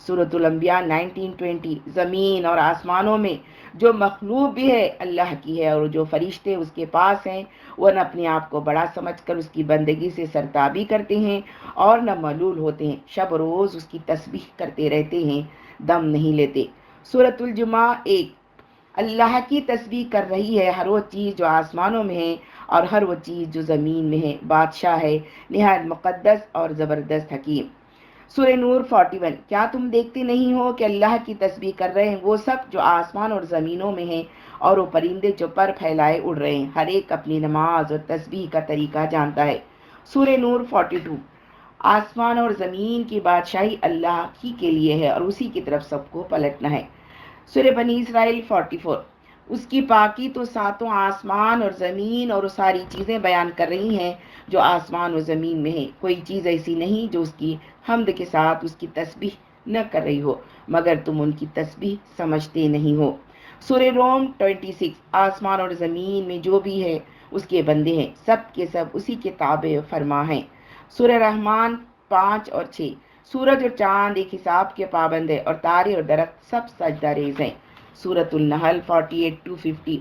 سورۃ الانبیاء 19-20، زمین اور آسمانوں میں جو مخلوق بھی ہے اللہ کی ہے، اور جو فرشتے اس کے پاس ہیں وہ نہ اپنے آپ کو بڑا سمجھ کر اس کی بندگی سے سرتابی کرتے ہیں اور نہ ملول ہوتے ہیں، شب روز اس کی تسبیح کرتے رہتے ہیں، دم نہیں لیتے۔ سورۃ الجمعہ 1، اللہ کی تسبیح کر رہی ہے ہر وہ چیز جو آسمانوں میں ہے اور ہر وہ چیز جو زمین میں ہے، بادشاہ ہے نہایت مقدس اور زبردست حکیم۔ سورہ نور 41، کیا تم دیکھتے نہیں ہو کہ اللہ کی تسبیح کر رہے ہیں وہ سب جو آسمان اور زمینوں میں ہیں، اور وہ پرندے جو پر پھیلائے اڑ رہے ہیں، ہر ایک اپنی نماز اور تسبیح کا طریقہ جانتا ہے۔ سورہ نور 42، آسمان اور زمین کی بادشاہی اللہ ہی کے لیے ہے اور اسی کی طرف سب کو پلٹنا ہے۔ سورہ بنی اسرائیل 44، اس کی پاکی تو ساتوں آسمان اور زمین اور وہ ساری چیزیں بیان کر رہی ہیں جو آسمان و زمین میں ہیں، کوئی چیز ایسی نہیں جو اس کی حمد کے ساتھ اس کی تسبیح نہ کر رہی ہو، مگر تم ان کی تسبیح سمجھتے نہیں ہو۔ سورہ روم 26، آسمان اور زمین میں جو بھی ہے اس کے بندے ہیں، سب کے سب اسی کے تابع فرما ہیں۔ سورہ رحمان 5 اور 6، سورج اور چاند ایک حساب کے پابند ہے اور تارے اور درخت سب سجدہ ریز ہیں۔ سورۃ النحل 48-50،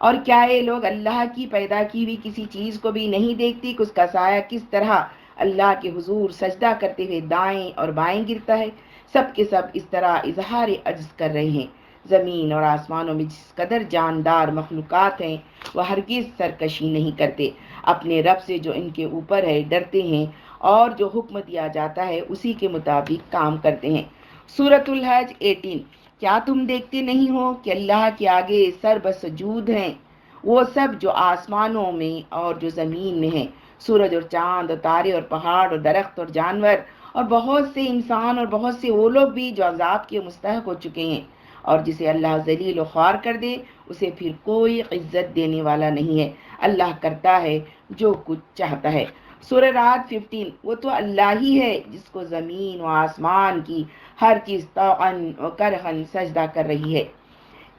اور کیا یہ لوگ اللہ کی پیدا کی ہوئی کسی چیز کو بھی نہیں دیکھتے کہ اس کا سایہ کس طرح اللہ کے حضور سجدہ کرتے ہوئے دائیں اور بائیں گرتا ہے؟ سب کے سب اس طرح اظہار عجز کر رہے ہیں۔ زمین اور آسمانوں میں جس قدر جاندار مخلوقات ہیں وہ ہرگز سرکشی نہیں کرتے، اپنے رب سے جو ان کے اوپر ہے ڈرتے ہیں، اور جو حکم دیا جاتا ہے اسی کے مطابق کام کرتے ہیں۔ سورۃ الحج 18، کیا تم دیکھتے نہیں ہو کہ اللہ کے آگے سر بسجود ہیں وہ سب جو آسمانوں میں اور جو زمین میں ہیں، سورج اور چاند اور تارے اور پہاڑ اور درخت اور جانور اور بہت سے انسان اور بہت سے وہ لوگ بھی جو عذاب کے مستحق ہو چکے ہیں، اور جسے اللہ ذلیل و خوار کر دے اسے پھر کوئی عزت دینے والا نہیں ہے۔ اللہ کرتا ہے جو کچھ چاہتا ہے۔ سورہ رات 15، وہ تو اللہ ہی ہے جس کو زمین و آسمان کی ہر چیز طوعاً و کرہاً سجدہ کر رہی ہے۔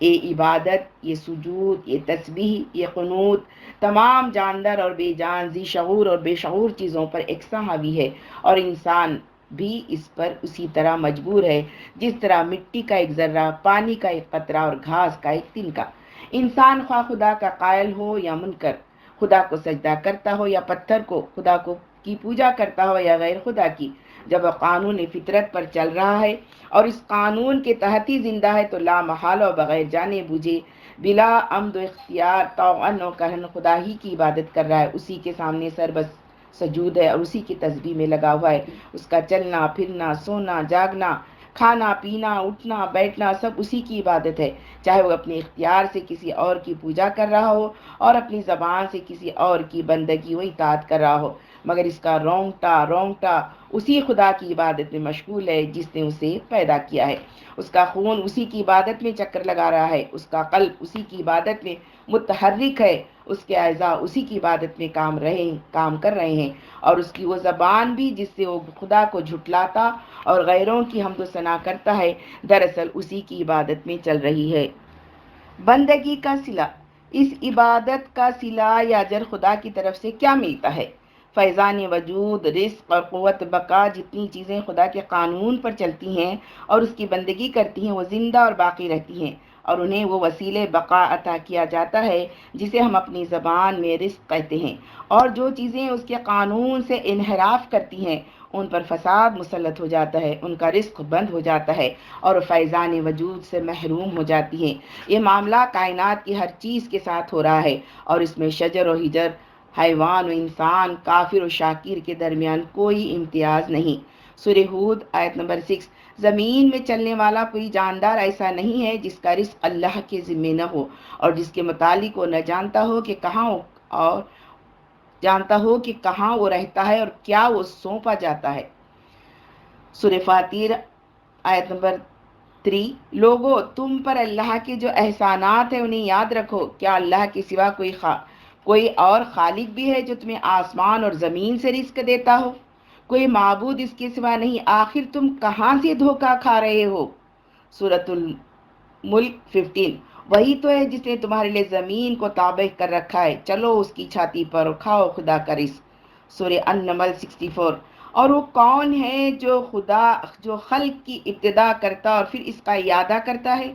یہ عبادت، یہ سجود، یہ تسبیح، یہ قنوت تمام جاندار اور بے جان، ذی شعور اور بے شعور چیزوں پر یکساں حاوی ہے، اور انسان بھی اس پر اسی طرح مجبور ہے جس طرح مٹی کا ایک ذرہ، پانی کا ایک قطرہ اور گھاس کا ایک تنکا۔ انسان خواہ خدا کا قائل ہو یا منکر، خدا کو سجدہ کرتا ہو یا پتھر کو، خدا کو کی پوجا کرتا ہو یا غیر خدا کی، جب وہ قانون فطرت پر چل رہا ہے اور اس قانون کے تحت ہی زندہ ہے تو لا محالہ و بغیر جانے بوجھے، بلا عمد و اختیار، طوعاً و کرہاً خدا ہی کی عبادت کر رہا ہے، اسی کے سامنے سر بس سجود ہے اور اسی کی تسبیح میں لگا ہوا ہے۔ اس کا چلنا پھرنا، سونا جاگنا، کھانا پینا، اٹھنا بیٹھنا سب اسی کی عبادت ہے، چاہے وہ اپنے اختیار سے کسی اور کی پوجا کر رہا ہو اور اپنی زبان سے کسی اور کی بندگی و اطاعت کر رہا ہو، مگر اس کا رونگٹا اسی خدا کی عبادت میں مشغول ہے جس نے اسے پیدا کیا ہے۔ اس کا خون اسی کی عبادت میں چکر لگا رہا ہے، اس کا قلب اسی کی عبادت میں متحرک ہے، اس کے اعضاء اسی کی عبادت میں کام کر رہے ہیں، اور اس کی وہ زبان بھی جس سے وہ خدا کو جھٹلاتا اور غیروں کی حمد و ثنا کرتا ہے، دراصل اسی کی عبادت میں چل رہی ہے۔ بندگی کا صلہ، اس عبادت کا صلہ یا اجر خدا کی طرف سے کیا ملتا ہے؟ فیضان وجود، رزق اور قوت بقا، جتنی چیزیں خدا کے قانون پر چلتی ہیں اور اس کی بندگی کرتی ہیں وہ زندہ اور باقی رہتی ہیں، اور انہیں وہ وسیلے بقا عطا کیا جاتا ہے جسے ہم اپنی زبان میں رزق کہتے ہیں، اور جو چیزیں اس کے قانون سے انحراف کرتی ہیں ان پر فساد مسلط ہو جاتا ہے، ان کا رزق بند ہو جاتا ہے اور فیضان وجود سے محروم ہو جاتی ہیں۔ یہ معاملہ کائنات کی ہر چیز کے ساتھ ہو رہا ہے، اور اس میں شجر و حجر، حیوان و انسان، کافر و شاکر کے درمیان کوئی امتیاز نہیں۔ سورہ ہود آیت نمبر 6، زمین میں چلنے والا کوئی جاندار ایسا نہیں ہے جس کا رزق اللہ کے ذمہ نہ ہو اور جس کے متعلق وہ نہ جانتا ہو کہ کہاں وہ رہتا ہے اور کیا وہ سونپا جاتا ہے۔ سورہ فاتر آیت نمبر 3، لوگو تم پر اللہ کے جو احسانات ہیں انہیں یاد رکھو، کیا اللہ کے سوا کوئی اور خالق بھی ہے جو تمہیں آسمان اور زمین سے رزق دیتا ہو؟ کوئی معبود اس کے سوا نہیں، آخر تم کہاں سے دھوکہ کھا رہے ہو؟ سورۃ الملک 15، وہی تو ہے جس نے تمہارے لیے زمین کو تابع کر رکھا ہے، چلو اس کی چھاتی پر اور کھاؤ خدا کا رزق۔ سورہ النمل 64، اور وہ کون ہے جو خلق کی ابتدا کرتا اور پھر اس کا اعادہ کرتا ہے؟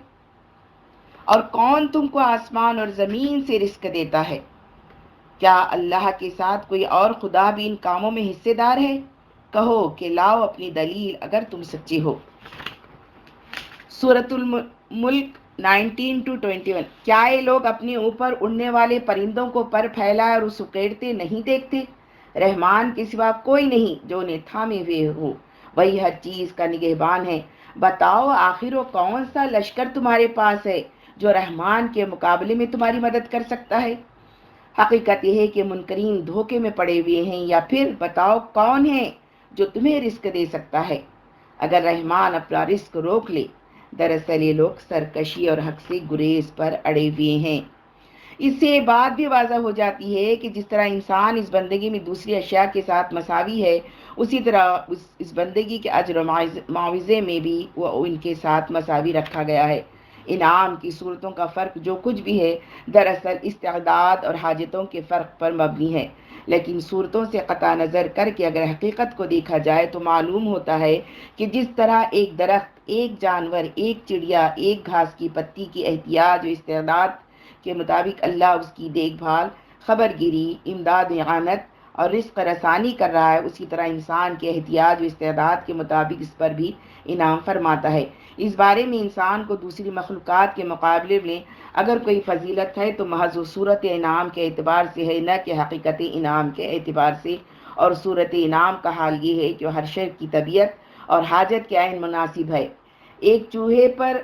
اور کون تم کو آسمان اور زمین سے رزق دیتا ہے؟ کیا اللہ کے ساتھ کوئی اور خدا بھی ان کاموں میں حصے دار ہے؟ کہو کہ لاؤ اپنی دلیل اگر تم سچے ہو۔ سورۃ الملک 19-21، کیا یہ لوگ اپنے اوپر اڑنے والے پرندوں کو پر پھیلائے اور اس اکیڑتے نہیں دیکھتے؟ رحمان کے سوا کوئی نہیں جو انہیں تھامے ہوئے ہو، وہی ہر چیز کا نگہبان ہے۔ بتاؤ آخر وہ کون سا لشکر تمہارے پاس ہے جو رحمان کے مقابلے میں تمہاری مدد کر سکتا ہے؟ حقیقت یہ ہے کہ منکرین دھوکے میں پڑے ہوئے ہیں، یا پھر بتاؤ کون ہے جو تمہیں رزق دے سکتا ہے اگر رحمان اپنا رزق روک لے؟ دراصل یہ لوگ سرکشی اور حق سے گریز پر اڑے ہوئے ہیں۔ اس سے یہ بات بھی واضح ہو جاتی ہے کہ جس طرح انسان اس بندگی میں دوسری اشیاء کے ساتھ مساوی ہے، اسی طرح اس بندگی کے اجر و معاوضے میں بھی وہ ان کے ساتھ مساوی رکھا گیا ہے۔ انعام کی صورتوں کا فرق جو کچھ بھی ہے دراصل استعداد اور حاجتوں کے فرق پر مبنی ہے، لیکن صورتوں سے قطع نظر کر کے اگر حقیقت کو دیکھا جائے تو معلوم ہوتا ہے کہ جس طرح ایک درخت، ایک جانور، ایک چڑیا، ایک گھاس کی پتی کی احتیاج و استعداد کے مطابق اللہ اس کی دیکھ بھال، خبر گیری، امداد اعانت اور رزق رسانی کر رہا ہے، اسی طرح انسان کے احتیاج و استعداد کے مطابق اس پر بھی انعام فرماتا ہے۔ اس بارے میں انسان کو دوسری مخلوقات کے مقابلے میں اگر کوئی فضیلت ہے تو محض صورت انعام کے اعتبار سے ہے، نہ کہ حقیقت انعام کے اعتبار سے، اور صورت انعام کا حال یہ ہے کہ ہر شے کی طبیعت اور حاجت کے عین مناسب ہے۔ ایک چوہے پر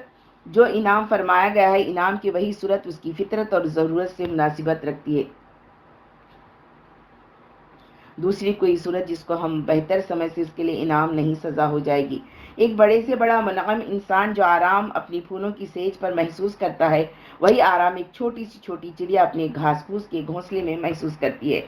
جو انعام فرمایا گیا ہے، انعام کی وہی صورت اس کی فطرت اور ضرورت سے مناسبت رکھتی ہے۔ دوسری کوئی صورت جس کو ہم بہتر سمجھ سے اس کے لیے انعام نہیں سزا ہو جائے گی۔ ایک بڑے سے بڑا منعم انسان جو آرام اپنی پھولوں کی سیج پر محسوس کرتا ہے، وہی آرام ایک چھوٹی سی چھوٹی چڑیا اپنے گھاس پھوس کے گھونسلے میں محسوس کرتی ہے۔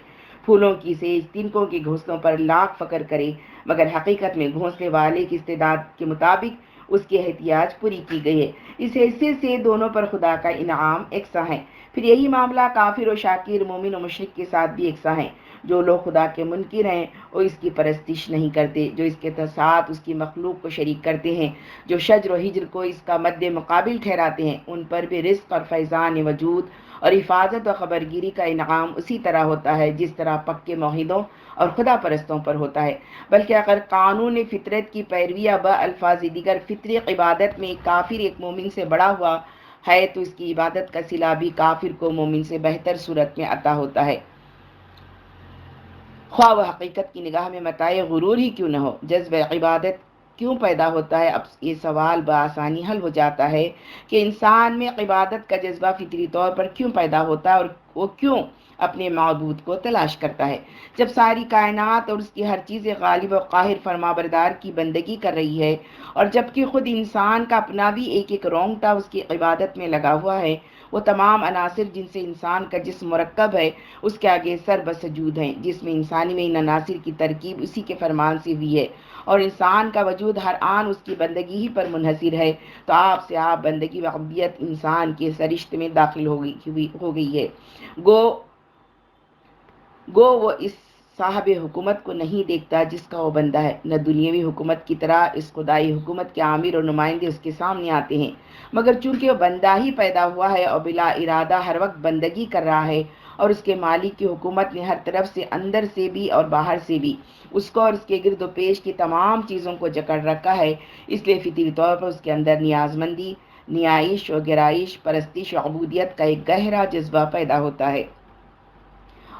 پھولوں کی سیج تنکوں کے گھونسلوں پر لاکھ فخر کرے، مگر حقیقت میں گھونسلے والے کی استعداد کے مطابق اس کی احتیاج پوری کی گئی ہے۔ اس حیثیت سے دونوں پر خدا کا انعام یکساں ہے۔ پھر یہی معاملہ کافر و شاکر، مومن و مشرک کے ساتھ بھی یکساں ہے۔ جو لوگ خدا کے منکر ہیں وہ اس کی پرستش نہیں کرتے، جو اس کے ساتھ اس کی مخلوق کو شریک کرتے ہیں، جو شجر و ہجر کو اس کا مد مقابل ٹھہراتے ہیں، ان پر بھی رزق اور فیضان وجود اور حفاظت و خبرگیری کا انعام اسی طرح ہوتا ہے جس طرح پکے موحدوں اور خدا پرستوں پر ہوتا ہے۔ بلکہ اگر قانون فطرت کی پیروی یا الفاظ دیگر فطری عبادت میں ایک کافر ایک مومن سے بڑا ہوا ہے تو اس کی عبادت کا صلہ بھی کافر کو مومن سے بہتر صورت میں عطا ہوتا ہے، خواہ وہ حقیقت کی نگاہ میں متاع غرور ہی کیوں نہ ہو۔ جذب عبادت کیوں پیدا ہوتا ہے؟ اب یہ سوال بآسانی حل ہو جاتا ہے کہ انسان میں عبادت کا جذبہ فطری طور پر کیوں پیدا ہوتا ہے اور وہ کیوں اپنے معبود کو تلاش کرتا ہے۔ جب ساری کائنات اور اس کی ہر چیز غالب و قاہر فرمانبردار کی بندگی کر رہی ہے اور جبکہ خود انسان کا اپنا بھی ایک ایک رونگٹا اس کی عبادت میں لگا ہوا ہے، وہ تمام عناصر جن سے انسان کا جسم مرکب ہے اس کے آگے سر بسجود ہیں، جس میں انسانی میں ان عناصر کی ترکیب اسی کے فرمان سے ہوئی ہے اور انسان کا وجود ہر آن اس کی بندگی ہی پر منحصر ہے، تو آپ سے آپ بندگی و عبودیت انسان کے سرشت میں داخل ہو گئی ہے۔ گو وہ اس صاحب حکومت کو نہیں دیکھتا جس کا وہ بندہ ہے، نہ دنیاوی حکومت کی طرح اس خدائی حکومت کے عامر اور نمائندے اس کے سامنے آتے ہیں، مگر چونکہ وہ بندہ ہی پیدا ہوا ہے اور بلا ارادہ ہر وقت بندگی کر رہا ہے اور اس کے مالک کی حکومت نے ہر طرف سے اندر سے بھی اور باہر سے بھی اس کو اور اس کے گرد و پیش کی تمام چیزوں کو جکڑ رکھا ہے، اس لیے فطری طور پر اس کے اندر نیاز مندی، نیائش و گرائش، پرستش و عبودیت کا ایک گہرا جذبہ پیدا ہوتا ہے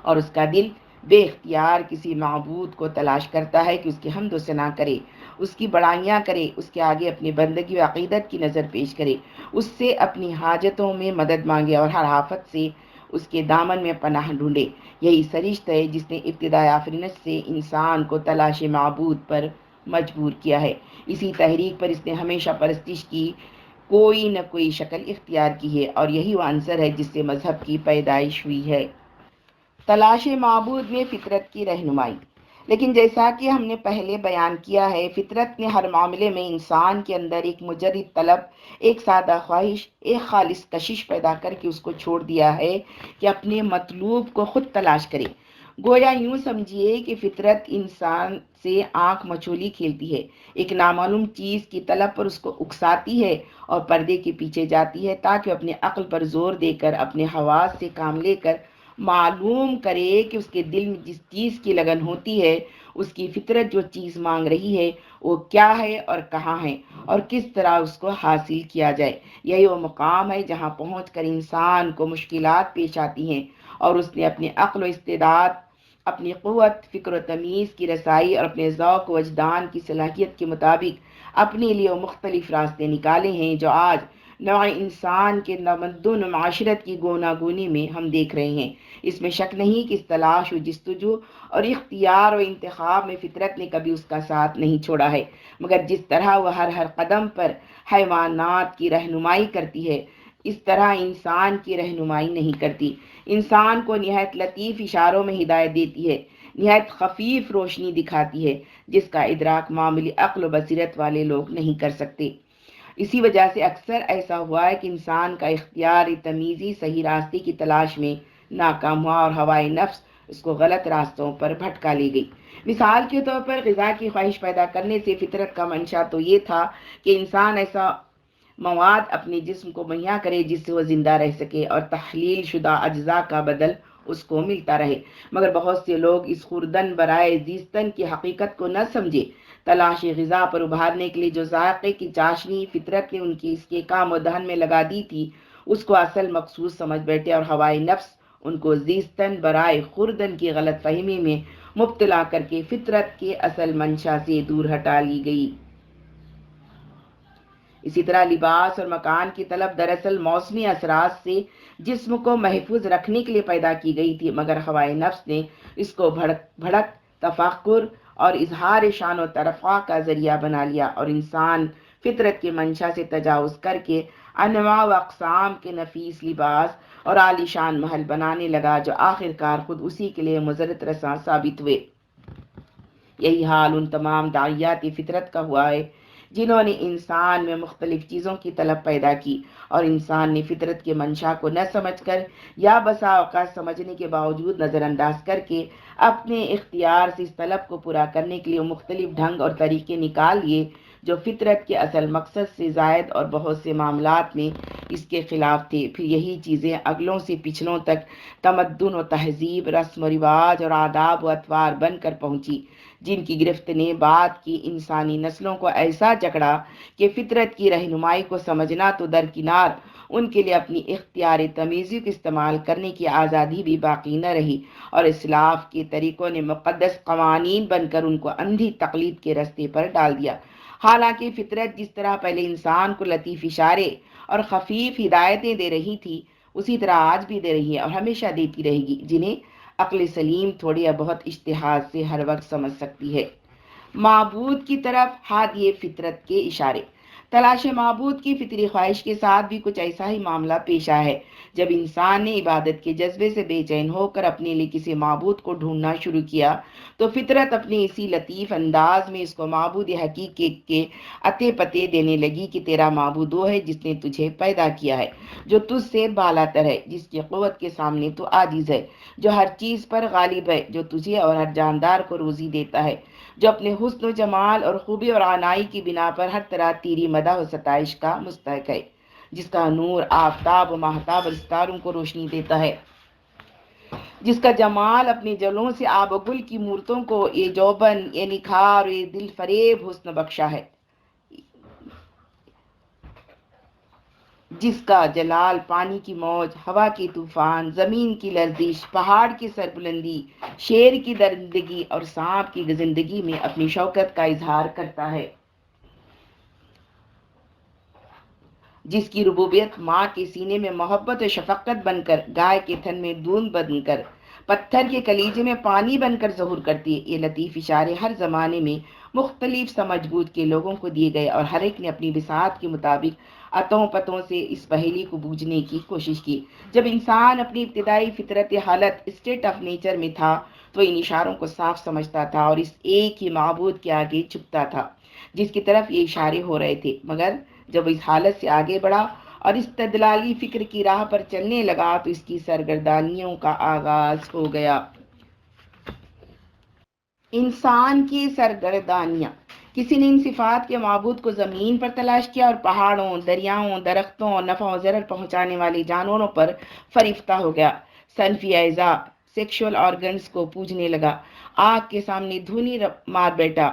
اور اس کا دل بے اختیار کسی معبود کو تلاش کرتا ہے کہ اس کی حمد و ثنا کرے، اس کی بڑائیاں کرے، اس کے آگے اپنی بندگی و عقیدت کی نظر پیش کرے، اس سے اپنی حاجتوں میں مدد مانگے اور ہر آفت سے اس کے دامن میں پناہ ڈھونڈے۔ یہی سرشت ہے جس نے ابتدائی آفرینت سے انسان کو تلاش معبود پر مجبور کیا ہے۔ اسی تحریک پر اس نے ہمیشہ پرستش کی کوئی نہ کوئی شکل اختیار کی ہے اور یہی وہ عنصر ہے جس سے مذہب کی پیدائش ہوئی ہے۔ تلاش معبود میں فطرت کی رہنمائی۔ لیکن جیسا کہ ہم نے پہلے بیان کیا ہے، فطرت نے ہر معاملے میں انسان کے اندر ایک مجرد طلب، ایک سادہ خواہش، ایک خالص کشش پیدا کر کے اس کو چھوڑ دیا ہے کہ اپنے مطلوب کو خود تلاش کرے۔ گویا یوں سمجھیے کہ فطرت انسان سے آنکھ مچولی کھیلتی ہے، ایک نامعلوم چیز کی طلب پر اس کو اکساتی ہے اور پردے کے پیچھے جاتی ہے تاکہ اپنے عقل پر زور دے کر اپنے حواس سے کام لے کر معلوم کرے کہ اس کے دل میں جس چیز کی لگن ہوتی ہے، اس کی فطرت جو چیز مانگ رہی ہے وہ کیا ہے اور کہاں ہے اور کس طرح اس کو حاصل کیا جائے۔ یہی وہ مقام ہے جہاں پہنچ کر انسان کو مشکلات پیش آتی ہیں اور اس نے اپنے عقل و استعداد، اپنی قوت فکر و تمیز کی رسائی اور اپنے ذوق و وجدان کی صلاحیت کے مطابق اپنے لیے وہ مختلف راستے نکالے ہیں جو آج نوع انسان کے تمدن و معاشرت کی گوناگونی میں ہم دیکھ رہے ہیں۔ اس میں شک نہیں کہ اس تلاش و جستجو اور اختیار و انتخاب میں فطرت نے کبھی اس کا ساتھ نہیں چھوڑا ہے، مگر جس طرح وہ ہر قدم پر حیوانات کی رہنمائی کرتی ہے اس طرح انسان کی رہنمائی نہیں کرتی۔ انسان کو نہایت لطیف اشاروں میں ہدایت دیتی ہے، نہایت خفیف روشنی دکھاتی ہے جس کا ادراک معمولی عقل و بصیرت والے لوگ نہیں کر سکتے۔ اسی وجہ سے اکثر ایسا ہوا ہے کہ انسان کا اختیار تمیزی صحیح راستے کی تلاش میں ناکام ہوا اور ہوائے نفس اس کو غلط راستوں پر بھٹکا لے گئی۔ مثال کے طور پر غذا کی خواہش پیدا کرنے سے فطرت کا منشا تو یہ تھا کہ انسان ایسا مواد اپنے جسم کو مہیا کرے جس سے وہ زندہ رہ سکے اور تحلیل شدہ اجزاء کا بدل اس کو ملتا رہے، مگر بہت سے لوگ اس خوردن برائے زیستن کی حقیقت کو نہ سمجھے۔ تلاش غذا پر ابھارنے کے لیے جو ذائقے کی چاشنی فطرت نے ان کی اس کے کام و دہن میں لگا دی تھی اس کو اصل مقصود سمجھ بیٹھے اور ہوائے نفس ان کو زیستن برائے خوردن کی غلط فہمی میں مبتلا کر کے فطرت کے اصل منشا سے دور ہٹا لی گئی۔ اسی طرح لباس اور مکان کی طلب دراصل موسمی اثرات سے جسم کو محفوظ رکھنے کے لیے پیدا کی گئی تھی، مگر ہوائے نفس نے اس کو بھڑک تفاخر اور اظہار شان و ترفع کا ذریعہ بنا لیا اور انسان فطرت کے منشا سے تجاوز کر کے انواع و اقسام کے نفیس لباس اور عالیشان محل بنانے لگا، جو آخر کار خود اسی کے لیے مضرت رساں ثابت ہوئے۔ یہی حال ان تمام داعیات فطرت کا ہوا ہے جنہوں نے انسان میں مختلف چیزوں کی طلب پیدا کی، اور انسان نے فطرت کے منشا کو نہ سمجھ کر یا بسا اوقات سمجھنے کے باوجود نظر انداز کر کے اپنے اختیار سے اس طلب کو پورا کرنے کے لیے مختلف ڈھنگ اور طریقے نکال لیے جو فطرت کے اصل مقصد سے زائد اور بہت سے معاملات میں اس کے خلاف تھے۔ پھر یہی چیزیں اگلوں سے پچھلوں تک تمدن و تہذیب، رسم و رواج اور آداب و اطوار بن کر پہنچی، جن کی گرفت نے بعد کی انسانی نسلوں کو ایسا جکڑا کہ فطرت کی رہنمائی کو سمجھنا تو درکنار، ان کے لیے اپنی اختیار تمیزی کو استعمال کرنے کی آزادی بھی باقی نہ رہی، اور اسلاف کے طریقوں نے مقدس قوانین بن کر ان کو اندھی تقلید کے رستے پر ڈال دیا۔ حالانکہ فطرت جس طرح پہلے انسان کو لطیف اشارے اور خفیف ہدایتیں دے رہی تھی، اسی طرح آج بھی دے رہی ہے اور ہمیشہ دیتی رہے گی، جنہیں عقل سلیم تھوڑی یا بہت اجتہاد سے ہر وقت سمجھ سکتی ہے۔ معبود کی طرف ہادی فطرت کے اشارے۔ تلاش معبود کی فطری خواہش کے ساتھ بھی کچھ ایسا ہی معاملہ پیش آیا ہے۔ جب انسان نے عبادت کے جذبے سے بے چین ہو کر اپنے لیے کسی معبود کو ڈھونڈنا شروع کیا، تو فطرت اپنے اسی لطیف انداز میں اس کو معبود حقیقت کے اتے پتے دینے لگی کہ تیرا معبود وہ ہے جس نے تجھے پیدا کیا ہے، جو تجھ سے بالاتر ہے، جس کی قوت کے سامنے تو عاجز ہے، جو ہر چیز پر غالب ہے، جو تجھے اور ہر جاندار کو روزی دیتا ہے، جو اپنے حسن و جمال اور خوبی اور عنائی کی بنا پر ہر طرح تیری مدح و ستائش کا مستحق ہے، جس کا نور آفتاب و ماہتاب اور ستاروں کو روشنی دیتا ہے، جس کا جمال اپنے جلوں سے آب و گل کی مورتوں کو یہ جوبن، یہ نکھار، یہ دل فریب حسن بخشا ہے، جس کا جلال پانی کی موج، ہوا کی طوفان، زمین کی لرزش، پہاڑ کی سربلندی، شیر کی درندگی اور سانپ کی زندگی میں اپنی شوکت کا اظہار کرتا ہے، جس کی ربوبیت ماں کے سینے میں محبت و شفقت بن کر، گائے کے تھن میں دودھ بن کر، پتھر کے کلیجے میں پانی بن کر ظہور کرتی ہے۔ یہ لطیف اشارے ہر زمانے میں مختلف سمجھ بوجھ کے لوگوں کو دیے گئے، اور ہر ایک نے اپنی بساط کے مطابق اتوں پتوں سے اس پہیلی کو بوجھنے کی کوشش کی۔ جب انسان اپنی ابتدائی فطرت حالت اسٹیٹ آف نیچر میں تھا تو ان اشاروں کو صاف سمجھتا تھا اور اس ایک ہی معبود کے آگے جھکتا تھا جس کی طرف یہ اشارے ہو رہے تھے، مگر جب اس حالت سے آگے بڑھا اور استدلالی فکر کی راہ پر چلنے لگا تو اس کی سرگردانیوں کا آغاز ہو گیا۔ انسان کی سرگردانیاں۔ کسی نے ان صفات کے معبود کو زمین پر تلاش کیا اور پہاڑوں، دریاؤں، درختوں اور نفع و ضرر پہنچانے والے جانوروں پر فریفتہ ہو گیا۔ صنفی اعضاء، سیکشول آرگنز کو پوجنے لگا، آگ کے سامنے دھونی مار بیٹھا،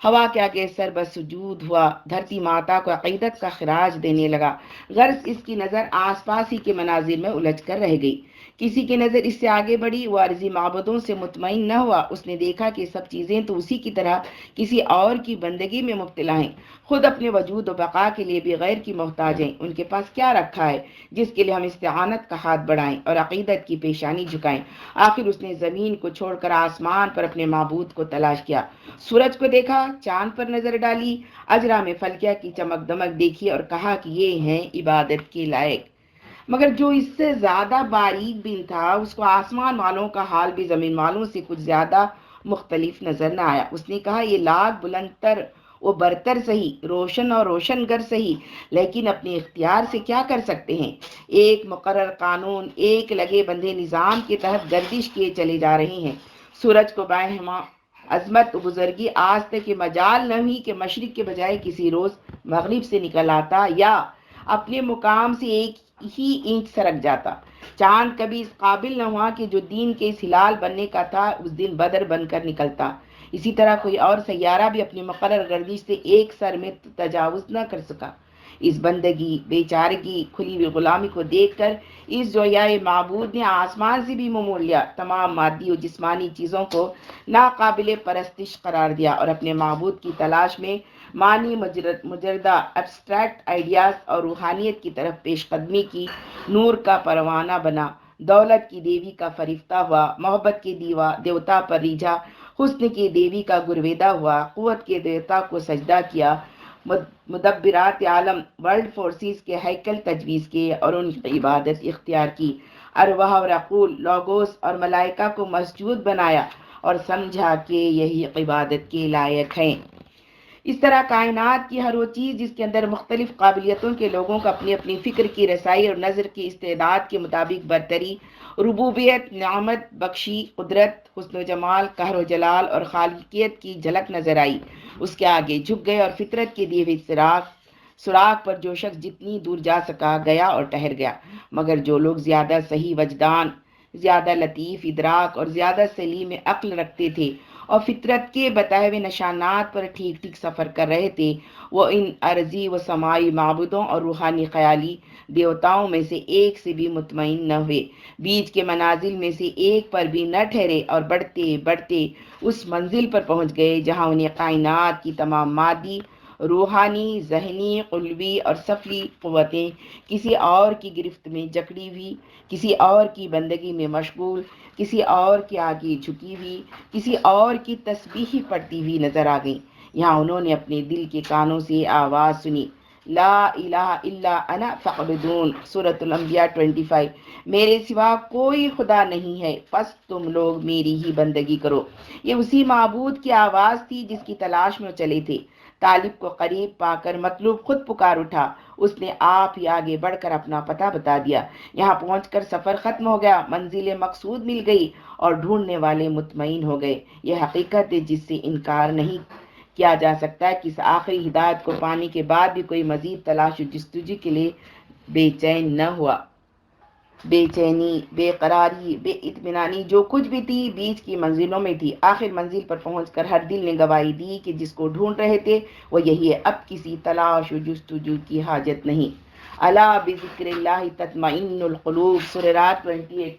ہوا کے آگے سر بسجود ہوا، دھرتی ماتا کو عقیدت کا خراج دینے لگا۔ غرض اس کی نظر آس پاس ہی کے مناظر میں الجھ کر رہ گئی۔ کسی کی نظر اس سے آگے بڑھی، وہ عارضی معبودوں سے مطمئن نہ ہوا۔ اس نے دیکھا کہ سب چیزیں تو اسی کی طرح کسی اور کی بندگی میں مبتلا ہیں، خود اپنے وجود و بقا کے لیے بھی غیر کی محتاج ہیں۔ ان کے پاس کیا رکھا ہے جس کے لیے ہم استعانت کا ہاتھ بڑھائیں اور عقیدت کی پیشانی جھکائیں؟ آخر اس نے زمین کو چھوڑ کر آسمان پر اپنے معبود کو تلاش کیا، سورج کو دیکھا، چاند پر نظر ڈالی، اجرا میں فلکیہ کی چمک دمک دیکھی اور کہا کہ یہ ہیں عبادت کے لائق۔ مگر جو اس سے زیادہ باریک بین تھا، اس کو آسمان والوں کا حال بھی زمین والوں سے کچھ زیادہ مختلف نظر نہ آیا۔ اس نے کہا، یہ لاکھ بلند تر و برتر سہی، روشن اور روشن گر سہی، لیکن اپنے اختیار سے کیا کر سکتے ہیں؟ ایک مقرر قانون، ایک لگے بندھے نظام کے تحت گردش کیے چلے جا رہے ہیں۔ سورج کو باہما عظمت و بزرگی آج تک کے مجال نہ ہوئی کہ مشرق کے بجائے کسی روز مغرب سے نکل آتا یا اپنے مقام سے ایک ہی انچ سرک جاتا۔ چاند کبھی اس قابل نہ ہوا کہ جو دین کے اس ہلال بننے کا تھا اس دن بدر بن کر نکلتا۔ اسی طرح کوئی اور سیارہ بھی اپنی مقرر گردش سے ایک سر میں تجاوز نہ کر سکا۔ اس بندگی، بیچارگی، کھلی ہوئی غلامی کو دیکھ کر اس جویائے معبود نے آسمان سے بھی منہ موڑ لیا، تمام مادی و جسمانی چیزوں کو ناقابل پرستش قرار دیا اور اپنے معبود کی تلاش میں معنی مجردہ ایبسٹریکٹ آئیڈیاز اور روحانیت کی طرف پیش قدمی کی نور کا پروانہ بنا۔ دولت کی دیوی کا فریفتہ ہوا، محبت کے دیوتا پر ریجھا، حسن کی دیوی کا گرویدہ ہوا، قوت کے دیوتا کو سجدہ کیا، مدبرات عالم ورلڈ فورسز کے ہیکل تجویز کیے اور ان کی عبادت اختیار کی، ارواح اور عقول، لوگوس اور ملائکہ کو مسجود بنایا اور سمجھا کہ یہی عبادت کے لائق ہیں۔ اس طرح کائنات کی ہر وہ چیز جس کے اندر مختلف قابلیتوں کے لوگوں کو اپنی اپنی فکر کی رسائی اور نظر کی استعداد کے مطابق برتری، ربوبیت، نعمت بخشی، قدرت، حسن و جمال، قہر و جلال اور خالقیت کی جھلک نظر آئی، اس کے آگے جھک گئے اور فطرت کے دیے ہوئے سراغ پر جو شخص جتنی دور جا سکا گیا اور ٹھہر گیا، مگر جو لوگ زیادہ صحیح وجدان، زیادہ لطیف ادراک اور زیادہ سلیم عقل رکھتے تھے اور فطرت کے بتائے ہوئے نشانات پر ٹھیک ٹھیک سفر کر رہے تھے، وہ ان ارضی و سمائی معبودوں اور روحانی خیالی دیوتاؤں میں سے ایک سے بھی مطمئن نہ ہوئے، بیچ کے منازل میں سے ایک پر بھی نہ ٹھہرے اور بڑھتے بڑھتے اس منزل پر پہنچ گئے جہاں انہیں کائنات کی تمام مادی، روحانی، ذہنی، قلبی اور سفلی قوتیں کسی اور کی گرفت میں جکڑی ہوئی، کسی اور کی بندگی میں مشغول، کسی اور کے آگے جھکی ہوئی، کسی اور کی تسبیح پڑھتی ہوئی نظر آ گئیں۔ یہاں انہوں نے اپنے دل کے کانوں سے آواز سنی، لا الہ الا انا فاعبدون، سورۃ الانبیاء 25، میرے سوا کوئی خدا نہیں ہے پس تم لوگ میری ہی بندگی کرو۔ یہ اسی معبود کی آواز تھی جس کی تلاش میں وہ چلے تھے۔ طالب کو قریب پا کر مطلوب خود پکار اٹھا، اس نے آپ ہی آگے بڑھ کر اپنا پتہ بتا دیا۔ یہاں پہنچ کر سفر ختم ہو گیا، منزل مقصود مل گئی اور ڈھونڈنے والے مطمئن ہو گئے۔ یہ حقیقت ہے جس سے انکار نہیں کیا جا سکتا کہ اس آخری ہدایت کو پانے کے بعد بھی کوئی مزید تلاش و جستجو کے لیے بے چین نہ ہوا۔ بے چینی، بے قراری، بے اطمینانی جو کچھ بھی تھی بیچ کی منزلوں میں تھی۔ آخر منزل پر پہنچ کر ہر دل نے گواہی دی کہ جس کو ڈھونڈ رہے تھے وہ یہی ہے، اب کسی تلاش و جستجو کی حاجت نہیں۔ الا بذکر اللہ تطمئن القلوب، سورۃ رات 28۔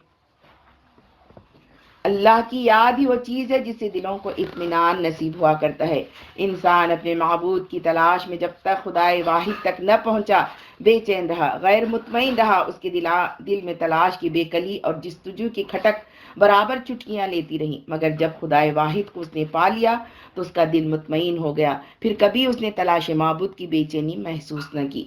اللہ کی یاد ہی وہ چیز ہے جس سے دلوں کو اطمینان نصیب ہوا کرتا ہے۔ انسان اپنے معبود کی تلاش میں جب تک خدائے واحد تک نہ پہنچا بے چین رہا، غیر مطمئن رہا، اس کے دل میں تلاش کی بے کلی اور جستجو کی کھٹک برابر چٹکیاں لیتی رہیں، مگر جب خدائے واحد کو اس نے پا لیا تو اس کا دل مطمئن ہو گیا، پھر کبھی اس نے تلاش معبود کی بے چینی محسوس نہ کی۔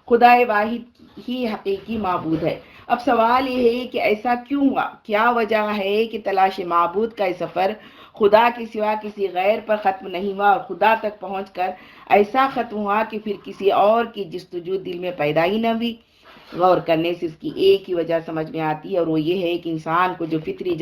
خدائے واحد ہی حقیقی معبود ہے۔ اب سوال یہ ہے کہ ایسا کیوں ہوا؟ کیا وجہ ہے کہ تلاش معبود کا سفر خدا کے سوا کسی غیر پر ختم نہیں ہوا اور خدا تک پہنچ کر ایسا ختم ہوا کہ پھر کسی اور کی جستجو دل میں پیدا ہی نہ ہوئی؟ غور کرنے سے اس کی ایک ہی وجہ سمجھ میں آتی ہے اور وہ یہ ہے کہ انسان کو جو فطری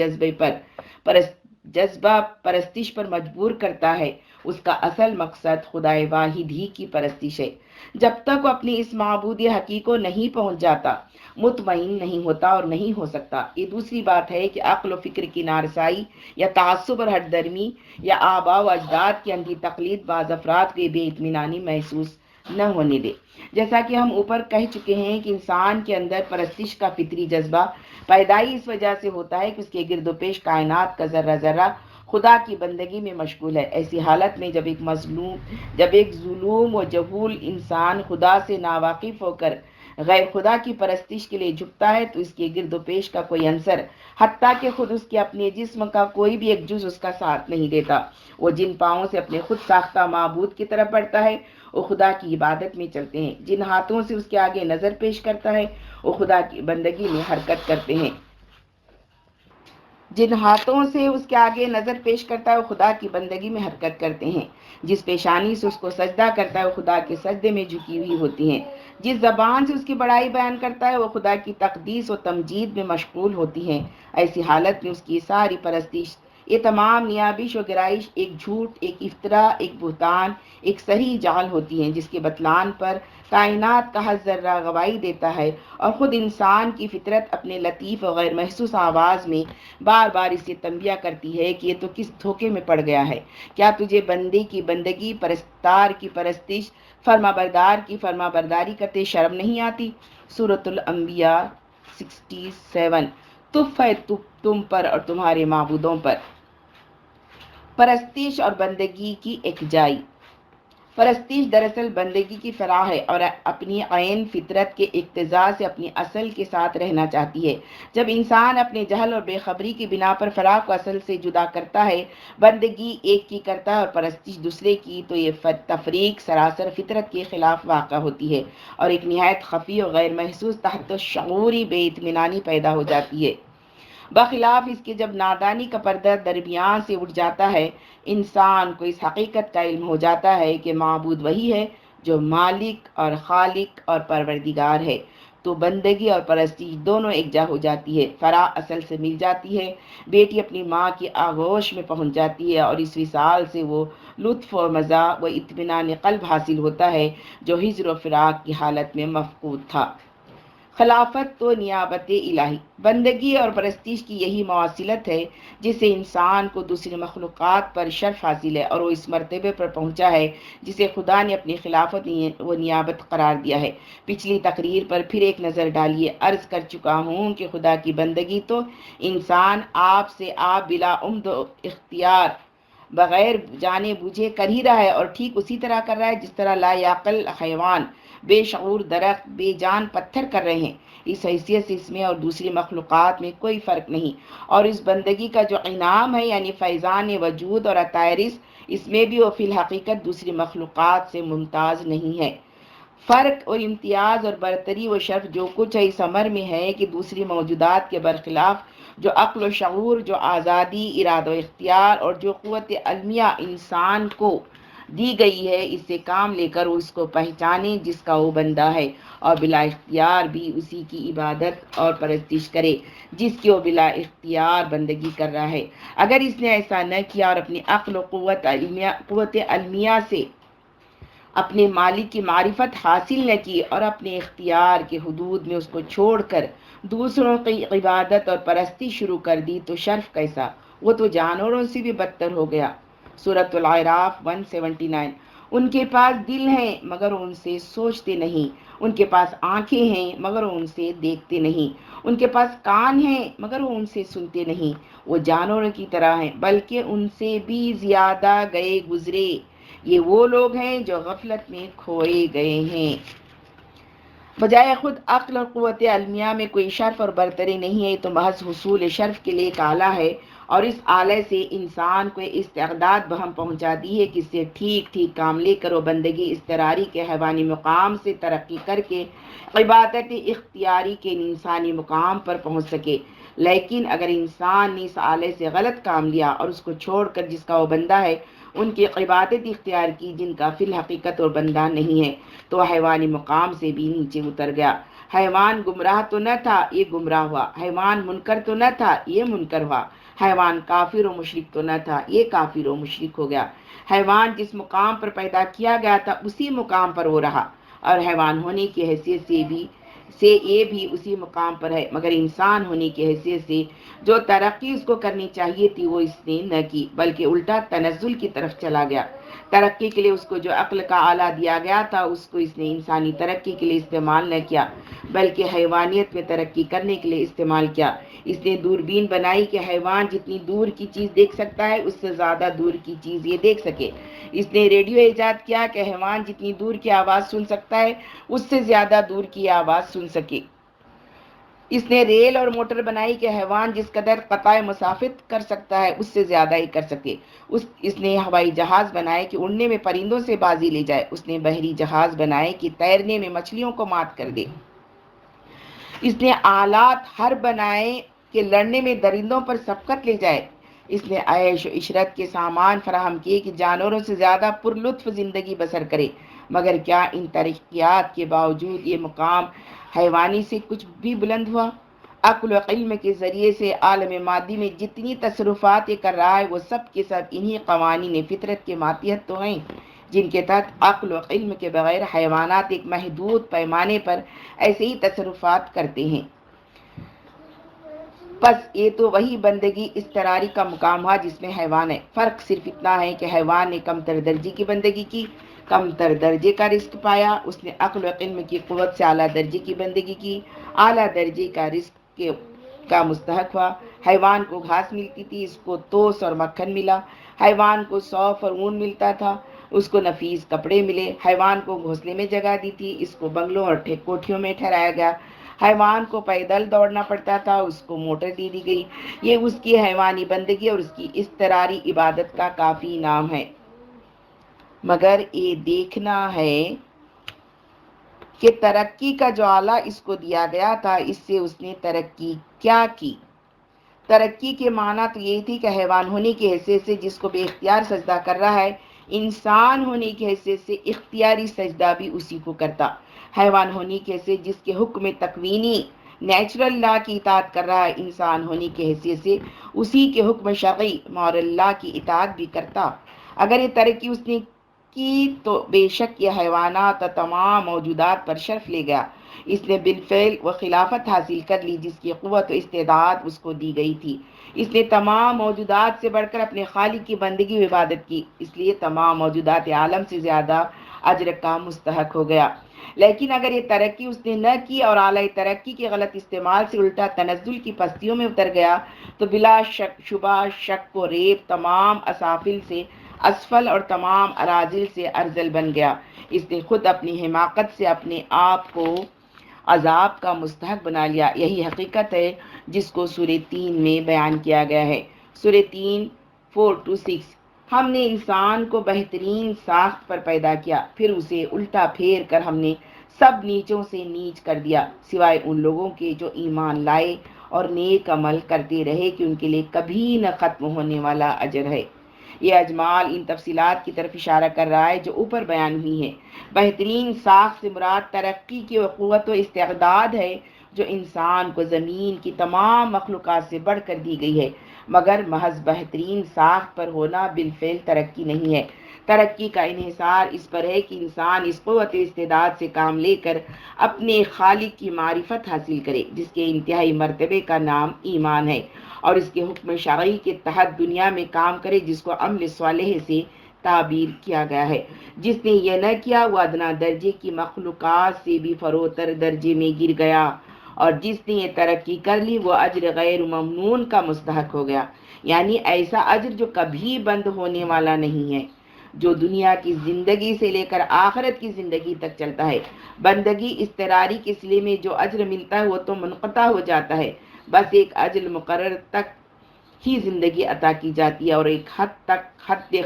جذبہ پرستش پر مجبور کرتا ہے، اس کا اصل مقصد خدائے واحد ہی کی پرستش ہے۔ جب تک وہ اپنی اس معبود حقیقی کو نہیں پہنچ جاتا، مطمئن نہیں ہوتا اور نہیں ہو سکتا۔ یہ دوسری بات ہے کہ عقل و فکر کی نارسائی یا تعصب اور ہٹ درمی یا آباء و اجداد کی اندھی تقلید بعض افراد کو بے اطمینانی محسوس نہ ہونے دے۔ جیسا کہ ہم اوپر کہہ چکے ہیں کہ انسان کے اندر پرستش کا فطری جذبہ پیدائی اس وجہ سے ہوتا ہے کہ اس کے گرد و پیش کائنات کا ذرہ ذرہ خدا کی بندگی میں مشغول ہے۔ ایسی حالت میں جب ایک ظلوم و جہول انسان خدا سے ناواقف ہو کر غیر خدا کی پرستش کے لیے جھکتا ہے تو اس کے گرد و پیش کا کوئی عنصر، حتیٰ کہ خود اس کے اپنے جسم کا کوئی بھی ایک جز اس کا ساتھ نہیں دیتا۔ وہ جن پاؤں سے اپنے خود ساختہ معبود کی طرف بڑھتا ہے وہ خدا کی عبادت میں چلتے ہیں، جن ہاتھوں سے اس کے آگے نظر پیش کرتا ہے وہ خدا کی بندگی میں حرکت کرتے ہیں۔ جن ہاتھوں سے اس کے آگے نظر پیش کرتا ہے وہ خدا کی بندگی میں حرکت کرتے ہیں، جس پیشانی سے اس کو سجدہ کرتا ہے وہ خدا کے سجدے میں جھکی ہوئی ہوتی ہیں، جس زبان سے اس کی بڑائی بیان کرتا ہے وہ خدا کی تقدیس و تمجید میں مشغول ہوتی ہیں۔ ایسی حالت میں اس کی ساری پرستش، یہ تمام نیابش و گرائش ایک جھوٹ، ایک افترا، ایک بہتان، ایک صحیح جعل ہوتی ہیں جس کے بتلان پر کائنات کا ہر ذرہ گواہی دیتا ہے اور خود انسان کی فطرت اپنے لطیف و غیر محسوس آواز میں بار بار اسے تنبیہ کرتی ہے کہ یہ تو کس دھوکے میں پڑ گیا ہے۔ کیا تجھے بندے کی بندگی، پرستار کی پرستش، فرما بردار کی فرما برداری کرتے شرم نہیں آتی؟ سورۃ الانبیاء 67۔ تف ہے تم پر اور تمہارے معبودوں پر پرستش اور بندگی کی ایک جائی۔ پرستش دراصل بندگی کی فلاح ہے اور اپنی عین فطرت کے اقتضاء سے اپنی اصل کے ساتھ رہنا چاہتی ہے۔ جب انسان اپنے جہل اور بے خبری کی بنا پر فلاح کو اصل سے جدا کرتا ہے، بندگی ایک کی کرتا ہے اور پرستش دوسرے کی، تو یہ تفریق سراسر فطرت کے خلاف واقع ہوتی ہے اور ایک نہایت خفی اور غیر محسوس تحت شعوری بے اطمینانی پیدا ہو جاتی ہے۔ بخلاف اس کے جب نادانی کا پردہ درمیان سے اٹھ جاتا ہے، انسان کو اس حقیقت کا علم ہو جاتا ہے کہ معبود وہی ہے جو مالک اور خالق اور پروردگار ہے، تو بندگی اور پرستش دونوں یکجا ہو جاتی ہے، فراح اصل سے مل جاتی ہے، بیٹی اپنی ماں کی آغوش میں پہنچ جاتی ہے اور اس وصال سے وہ لطف و مزہ و اطمینان قلب حاصل ہوتا ہے جو ہجر و فراق کی حالت میں مفقود تھا۔ خلافت و نیابت الہی، بندگی اور پرستش کی یہی مواصلت ہے جس سے انسان کو دوسری مخلوقات پر شرف حاصل ہے اور وہ اس مرتبے پر پہنچا ہے جسے خدا نے اپنی خلافت و نیابت قرار دیا ہے۔ پچھلی تقریر پر پھر ایک نظر ڈالیے۔ عرض کر چکا ہوں کہ خدا کی بندگی تو انسان آپ سے آپ بلا عمد و اختیار بغیر جانے بوجھے کر ہی رہا ہے اور ٹھیک اسی طرح کر رہا ہے جس طرح لا یعقل حیوان، بے شعور درخت، بے جان پتھر کر رہے ہیں۔ اس حیثیت سے اس میں اور دوسری مخلوقات میں کوئی فرق نہیں، اور اس بندگی کا جو انعام ہے یعنی فیضان وجود اور عطائے رزق، اس میں بھی وہ فی الحقیقت دوسری مخلوقات سے ممتاز نہیں ہے۔ فرق اور امتیاز اور برتری و شرف جو کچھ ہے اس امر میں ہے کہ دوسری موجودات کے برخلاف جو عقل و شعور، جو آزادی، ارادہ و اختیار اور جو قوت علمیہ انسان کو دی گئی ہے، اس سے کام لے کر وہ اس کو پہچانے جس کا وہ بندہ ہے اور بلا اختیار بھی اسی کی عبادت اور پرستش کرے جس کی وہ بلا اختیار بندگی کر رہا ہے۔ اگر اس نے ایسا نہ کیا اور اپنی عقل و قوت علمیہ سے اپنے مالک کی معرفت حاصل نہ کی اور اپنے اختیار کے حدود میں اس کو چھوڑ کر دوسروں کی عبادت اور پرستی شروع کر دی تو شرف کیسا، وہ تو جانوروں سے بھی بدتر ہو گیا۔ سورۃ الاعراف 179۔ ان کے پاس دل ہیں مگر ان سے سوچتے نہیں، ان کے پاس آنکھیں ہیں مگر ان سے دیکھتے نہیں، ان کے پاس کان ہیں مگر ان سے سنتے نہیں، وہ جانوروں کی طرح ہیں بلکہ ان سے بھی زیادہ گئے گزرے، یہ وہ لوگ ہیں جو غفلت میں کھوئے گئے ہیں۔ بجائے خود عقل اور قوت علمیہ میں کوئی شرف اور برتری نہیں ہے، تو محض حصول شرف کے لیے ایک آلہ ہے اور اس آلے سے انسان کو استعداد بہم پہنچا دی ہے کہ اس سے ٹھیک ٹھیک کام لے کر وہ بندگی اضطراری کے حیوانی مقام سے ترقی کر کے عبادت اختیاری کے انسانی مقام پر پہنچ سکے۔ لیکن اگر انسان نے اس آلے سے غلط کام لیا اور اس کو چھوڑ کر جس کا وہ بندہ ہے ان کی عبادت اختیار کی جن کا فی الحقیقت اور بندہ نہیں ہے، تو حیوانی مقام سے بھی نیچے اتر گیا۔ حیوان گمراہ تو نہ تھا، یہ گمراہ ہوا، حیوان منکر تو نہ تھا، یہ منکر ہوا، حیوان کافر و مشرک تو نہ تھا، یہ کافر و مشرک ہو گیا۔ حیوان جس مقام پر پیدا کیا گیا تھا اسی مقام پر وہ رہا اور حیوان ہونے کی حیثیت سے یہ بھی اسی مقام پر ہے، مگر انسان ہونے کی حیثیت سے جو ترقی اس کو کرنی چاہیے تھی وہ اس نے نہ کی، بلکہ الٹا تنزل کی طرف چلا گیا۔ ترقی کے لیے اس کو جو عقل کا آلہ دیا گیا تھا اس کو اس نے انسانی ترقی کے لیے استعمال نہ کیا بلکہ حیوانیت میں ترقی کرنے کے لیے استعمال کیا۔ اس نے دوربین بنائی کہ حیوان جتنی دور کی چیز دیکھ سکتا ہے اس سے زیادہ دور کی چیز یہ دیکھ سکے۔ اس نے ریڈیو ایجاد کیا کہ حیوان جتنی دور کی آواز سن سکتا ہے اس سے زیادہ دور کی آواز سن سکے۔ اس نے ریل اور موٹر بنائی کہ حیوان جس قدر قطع مسافت کر سکتا ہے اس سے زیادہ ہی کر سکے۔ اس نے ہوائی جہاز بنائے کہ اڑنے میں پرندوں سے بازی لے جائے۔ اس نے بحری جہاز بنائے کہ تیرنے میں مچھلیوں کو مات کر دے۔ اس نے آلات ہر بنائے کہ لڑنے میں درندوں پر سبقت لے جائے۔ اس نے عیش و عشرت کے سامان فراہم کیے کہ جانوروں سے زیادہ پر لطف زندگی بسر کرے، مگر کیا ان ترقیات کے باوجود یہ مقام حیوانی سے کچھ بھی بلند ہوا؟ عقل و علم کے ذریعے سے عالم مادی میں جتنی تصرفات یہ کر رہا ہے وہ سب کے سب انہی قوانین فطرت کے ماتحت تو ہیں جن کے تحت عقل و علم کے بغیر حیوانات ایک محدود پیمانے پر ایسے ہی تصرفات کرتے ہیں۔ بس یہ تو وہی بندگی اضطراری کا مقام ہوا جس میں حیوان ہے۔ فرق صرف اتنا ہے کہ حیوان نے کم تر درجے کی بندگی کی، کم تر درجے کا رزق پایا، اس نے عقل و علم کی قوت سے اعلیٰ درجے کی بندگی کی، اعلیٰ درجے کا رزق کا مستحق ہوا۔ حیوان کو گھاس ملتی تھی، اس کو توس اور مکھن ملا، حیوان کو صوف اور اون ملتا تھا، اس کو نفیس کپڑے ملے، حیوان کو گھونسلے میں جگہ دی تھی، اس کو بنگلوں اور کوٹھیوں میں ٹھہرایا گیا، حیوان کو پیدل دوڑنا پڑتا تھا، اس کو موٹر دے دی گئی۔ یہ اس کی حیوانی بندگی اور اس کی اضطراری عبادت کا کافی نام ہے۔ مگر یہ دیکھنا ہے کہ ترقی کا جو آلہ اس کو دیا گیا تھا، اس سے اس نے ترقی کیا کی۔ ترقی کے معنی تو یہی تھی کہ حیوان ہونے کی حیثیت سے جس کو بے اختیار سجدہ کر رہا ہے، انسان ہونے کی حیثیت سے اختیاری سجدہ بھی اسی کو کرتا۔ حیوان ہونے کی حیثیت جس کے حکم تکوینی نیچرل لا کی اطاعت کر رہا ہے، انسان ہونے کی حیثیت سے اسی کے حکم شرعی مورل لا کی اطاعت بھی کرتا۔ اگر یہ ترقی اس نے کی تو بے شک یہ حیوانات اور تمام موجودات پر شرف لے گیا۔ اس نے بالفعل وہ خلافت حاصل کر لی جس کی قوت و استعداد اس کو دی گئی تھی۔ اس نے تمام موجودات سے بڑھ کر اپنے خالق کی بندگی و عبادت کی، اس لیے تمام موجودات عالم سے زیادہ اجر کا مستحق ہو گیا۔ لیکن اگر یہ ترقی اس نے نہ کی اور اعلی ترقی کے غلط استعمال سے الٹا تنزل کی پستیوں میں اتر گیا تو بلا شبہ شک و ریب تمام اسافل سے اسفل اور تمام اراذل سے ارذل بن گیا۔ اس نے خود اپنی حماقت سے اپنے آپ کو عذاب کا مستحق بنا لیا۔ یہی حقیقت ہے جس کو سورہ 3 میں بیان کیا گیا ہے۔ سورہ 3 4-6 ہم نے انسان کو بہترین ساخت پر پیدا کیا، پھر اسے الٹا پھیر کر ہم نے سب نیچوں سے نیچ کر دیا، سوائے ان لوگوں کے جو ایمان لائے اور نیک عمل کرتے رہے کہ ان کے لیے کبھی نہ ختم ہونے والا اجر ہے۔ یہ اجمال ان تفصیلات کی طرف اشارہ کر رہا ہے جو اوپر بیان ہوئی ہے۔ بہترین ساخت سے مراد ترقی کی قوت و استعداد ہے جو انسان کو زمین کی تمام مخلوقات سے بڑھ کر دی گئی ہے، مگر محض بہترین ساخت پر ہونا بالفعل ترقی نہیں ہے۔ ترقی کا انحصار اس پر ہے کہ انسان اس قوت استعداد سے کام لے کر اپنے خالق کی معرفت حاصل کرے جس کے انتہائی مرتبے کا نام ایمان ہے، اور اس کے حکم شرعی کے تحت دنیا میں کام کرے جس کو عمل صالح سے تعبیر کیا گیا ہے۔ جس نے یہ نہ کیا وہ ادنا درجے کی مخلوقات سے بھی فروتر درجے میں گر گیا، اور جس نے یہ ترقی کر لی وہ اجر غیر ممنون کا مستحق ہو گیا، یعنی ایسا اجر جو کبھی بند ہونے والا نہیں ہے، جو دنیا کی زندگی سے لے کر آخرت کی زندگی تک چلتا ہے۔ بندگی اضطراری کے سلے میں جو اجر ملتا ہے وہ تو منقطع ہو جاتا ہے، بس ایک اجل مقرر تک ہی زندگی عطا کی جاتی ہے اور ایک حد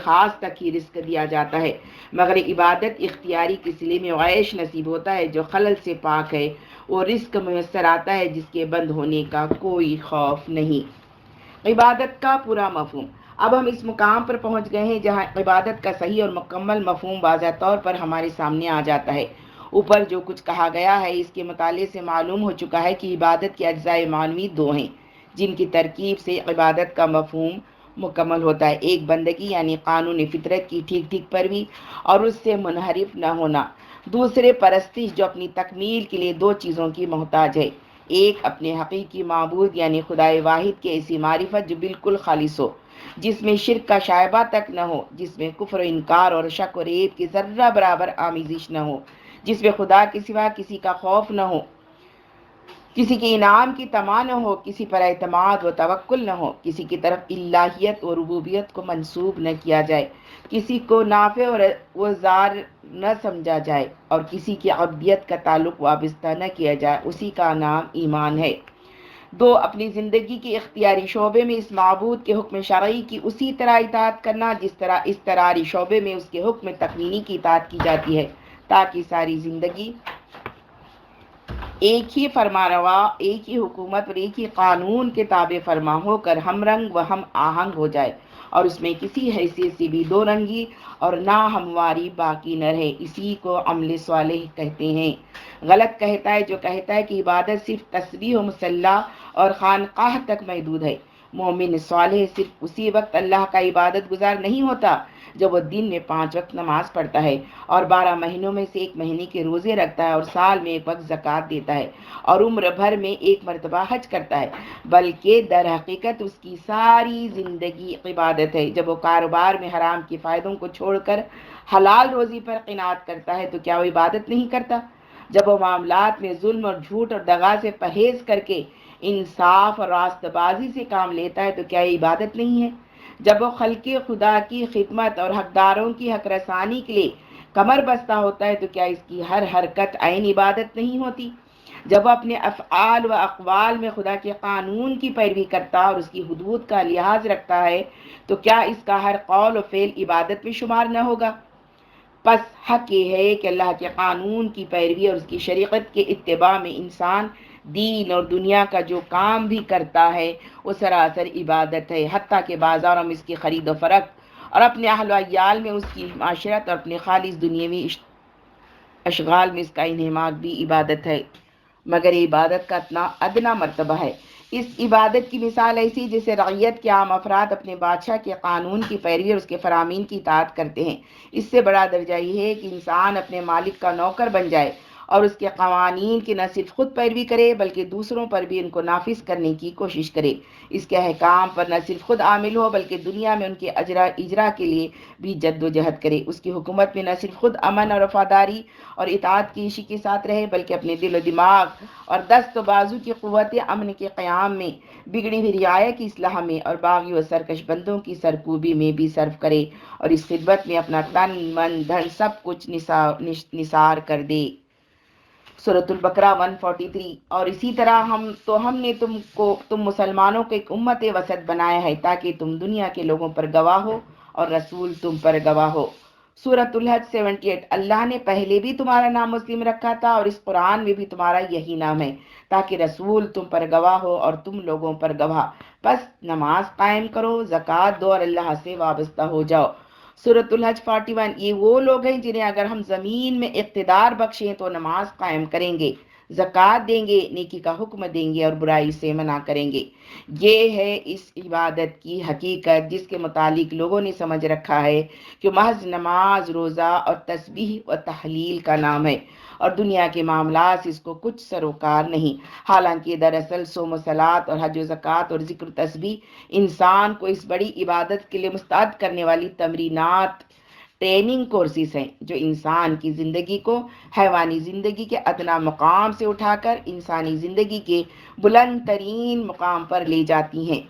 خاص تک ہی رزق دیا جاتا ہے، مگر عبادت اختیاری کے سلے میں عیش نصیب ہوتا ہے جو خلل سے پاک ہے، وہ رزق میسر آتا ہے جس کے بند ہونے کا کوئی خوف نہیں۔ عبادت کا پورا مفہوم۔ اب ہم اس مقام پر پہنچ گئے ہیں جہاں عبادت کا صحیح اور مکمل مفہوم واضح طور پر ہمارے سامنے آ جاتا ہے۔ اوپر جو کچھ کہا گیا ہے اس کے مطالعے سے معلوم ہو چکا ہے کہ عبادت کے اجزاء معنوی دو ہیں جن کی ترکیب سے عبادت کا مفہوم مکمل ہوتا ہے۔ ایک بندگی یعنی قانون فطرت کی ٹھیک ٹھیک پیروی اور اس سے منحرف نہ ہونا، دوسرے پرستش جو اپنی تکمیل کے لیے دو چیزوں کی محتاج ہے، ایک اپنے حقیقی معبود یعنی خدائے واحد کی ایسی معرفت جو بالکل خالص ہو، جس میں شرک کا شائبہ تک نہ ہو، جس میں کفر و انکار اور شک و ریب کی ذرہ برابر آمیزش نہ ہو، جس میں خدا کے سوا کسی کا خوف نہ ہو، کسی کے انعام کی طمع نہ ہو، کسی پر اعتماد و توکل نہ ہو، کسی کی طرف الہیت و ربوبیت کو منسوب نہ کیا جائے، کسی کو نافع و ضار نہ سمجھا جائے اور کسی کی عبدیت کا تعلق وابستہ نہ کیا جائے، اسی کا نام ایمان ہے۔ دو، اپنی زندگی کے اختیاری شعبے میں اس معبود کے حکم شرعی کی اسی طرح اطاعت کرنا جس طرح اضطراری شعبے میں اس کے حکم تکوینی کی اطاعت کی جاتی ہے، تاکہ ساری زندگی ایک ہی فرمانروا، ایک ہی حکومت اور ایک ہی قانون کے تابع فرما ہو کر ہم رنگ و ہم آہنگ ہو جائے اور اس میں کسی حیثیت سے بھی دو رنگی اور نہ ہمواری باقی نہ رہے۔ اسی کو عمل صالح کہتے ہیں۔ غلط کہتا ہے جو کہتا ہے کہ عبادت صرف تسبیح و مصلی اور خانقاہ تک محدود ہے۔ مومن صالح صرف اسی وقت اللہ کا عبادت گزار نہیں ہوتا جب وہ دن میں 5 وقت نماز پڑھتا ہے اور 12 مہینوں میں سے 1 مہینے کے روزے رکھتا ہے اور سال میں 1 وقت زکوٰۃ دیتا ہے اور عمر بھر میں 1 مرتبہ حج کرتا ہے، بلکہ در حقیقت اس کی ساری زندگی عبادت ہے۔ جب وہ کاروبار میں حرام کے فائدوں کو چھوڑ کر حلال روزی پر قناعت کرتا ہے تو کیا وہ عبادت نہیں کرتا؟ جب وہ معاملات میں ظلم اور جھوٹ اور دغا سے پرہیز کر کے انصاف اور راست بازی سے کام لیتا ہے تو کیا یہ عبادت نہیں ہے؟ جب وہ خلق خدا کی خدمت اور حقداروں کی حق رسانی کے لیے کمر بستہ ہوتا ہے تو کیا اس کی ہر حرکت عین عبادت نہیں ہوتی؟ جب وہ اپنے افعال و اقوال میں خدا کے قانون کی پیروی کرتا اور اس کی حدود کا لحاظ رکھتا ہے تو کیا اس کا ہر قول و فعل عبادت میں شمار نہ ہوگا؟ پس حق یہ ہے کہ اللہ کے قانون کی پیروی اور اس کی شریعت کے اتباع میں انسان دین اور دنیا کا جو کام بھی کرتا ہے وہ سراسر عبادت ہے، حتیٰ کہ بازاروں میں اس کی خرید و فروخت اور اپنے اہل و عیال میں اس کی معاشرت اور اپنے خالص دنیاوی اشغال میں اس کا انہماک بھی عبادت ہے، مگر یہ عبادت کا اتنا ادنا مرتبہ ہے۔ اس عبادت کی مثال ایسی جیسے رعیت کے عام افراد اپنے بادشاہ کے قانون کی پیروی اور اس کے فرامین کی اطاعت کرتے ہیں۔ اس سے بڑا درجہ یہ ہے کہ انسان اپنے مالک کا نوکر بن جائے اور اس کے قوانین کی نہ صرف خود پیروی کرے بلکہ دوسروں پر بھی ان کو نافذ کرنے کی کوشش کرے، اس کے احکام پر نہ صرف خود عامل ہو بلکہ دنیا میں ان کے اجرا کے لیے بھی جد و جہد کرے، اس کی حکومت میں نہ صرف خود امن اور وفاداری اور اطاعت کی عشی کے ساتھ رہے بلکہ اپنے دل و دماغ اور دست و بازو کی قوت امن کے قیام میں، بگڑی ہوئی رعایا کی اصلاح میں اور باغی و سرکش بندوں کی سرکوبی میں بھی صرف کرے اور اس خدمت میں اپنا تن من دھن سب کچھ نثار کر دے۔ سورۃ البقرہ 143۔ اور اسی طرح ہم نے تم مسلمانوں کو ایک امت وسط بنایا ہے تاکہ تم دنیا کے لوگوں پر گواہ ہو اور رسول تم پر گواہ ہو۔ سورۃ الحج 78۔ اللہ نے پہلے بھی تمہارا نام مسلم رکھا تھا اور اس قرآن میں بھی تمہارا یہی نام ہے تاکہ رسول تم پر گواہ ہو اور تم لوگوں پر گواہ۔ بس نماز قائم کرو، زکوٰۃ دو اور اللہ سے وابستہ ہو جاؤ۔ سورۃ الحج 41۔ یہ وہ لوگ ہیں جنہیں اگر ہم زمین میں اقتدار بخشیں تو نماز قائم کریں گے، زکوٰۃ دیں گے، نیکی کا حکم دیں گے اور برائی سے منع کریں گے۔ یہ ہے اس عبادت کی حقیقت جس کے متعلق لوگوں نے سمجھ رکھا ہے کہ محض نماز، روزہ اور تسبیح و تحلیل کا نام ہے اور دنیا کے معاملات سے اس کو کچھ سروکار نہیں، حالانکہ دراصل صوم و صلات اور حج و زکوٰۃ اور ذکر و تسبیح انسان کو اس بڑی عبادت کے لیے مستعد کرنے والی تمرینات، ٹریننگ کورسز ہیں جو انسان کی زندگی کو حیوانی زندگی کے ادنا مقام سے اٹھا کر انسانی زندگی کے بلند ترین مقام پر لے جاتی ہیں،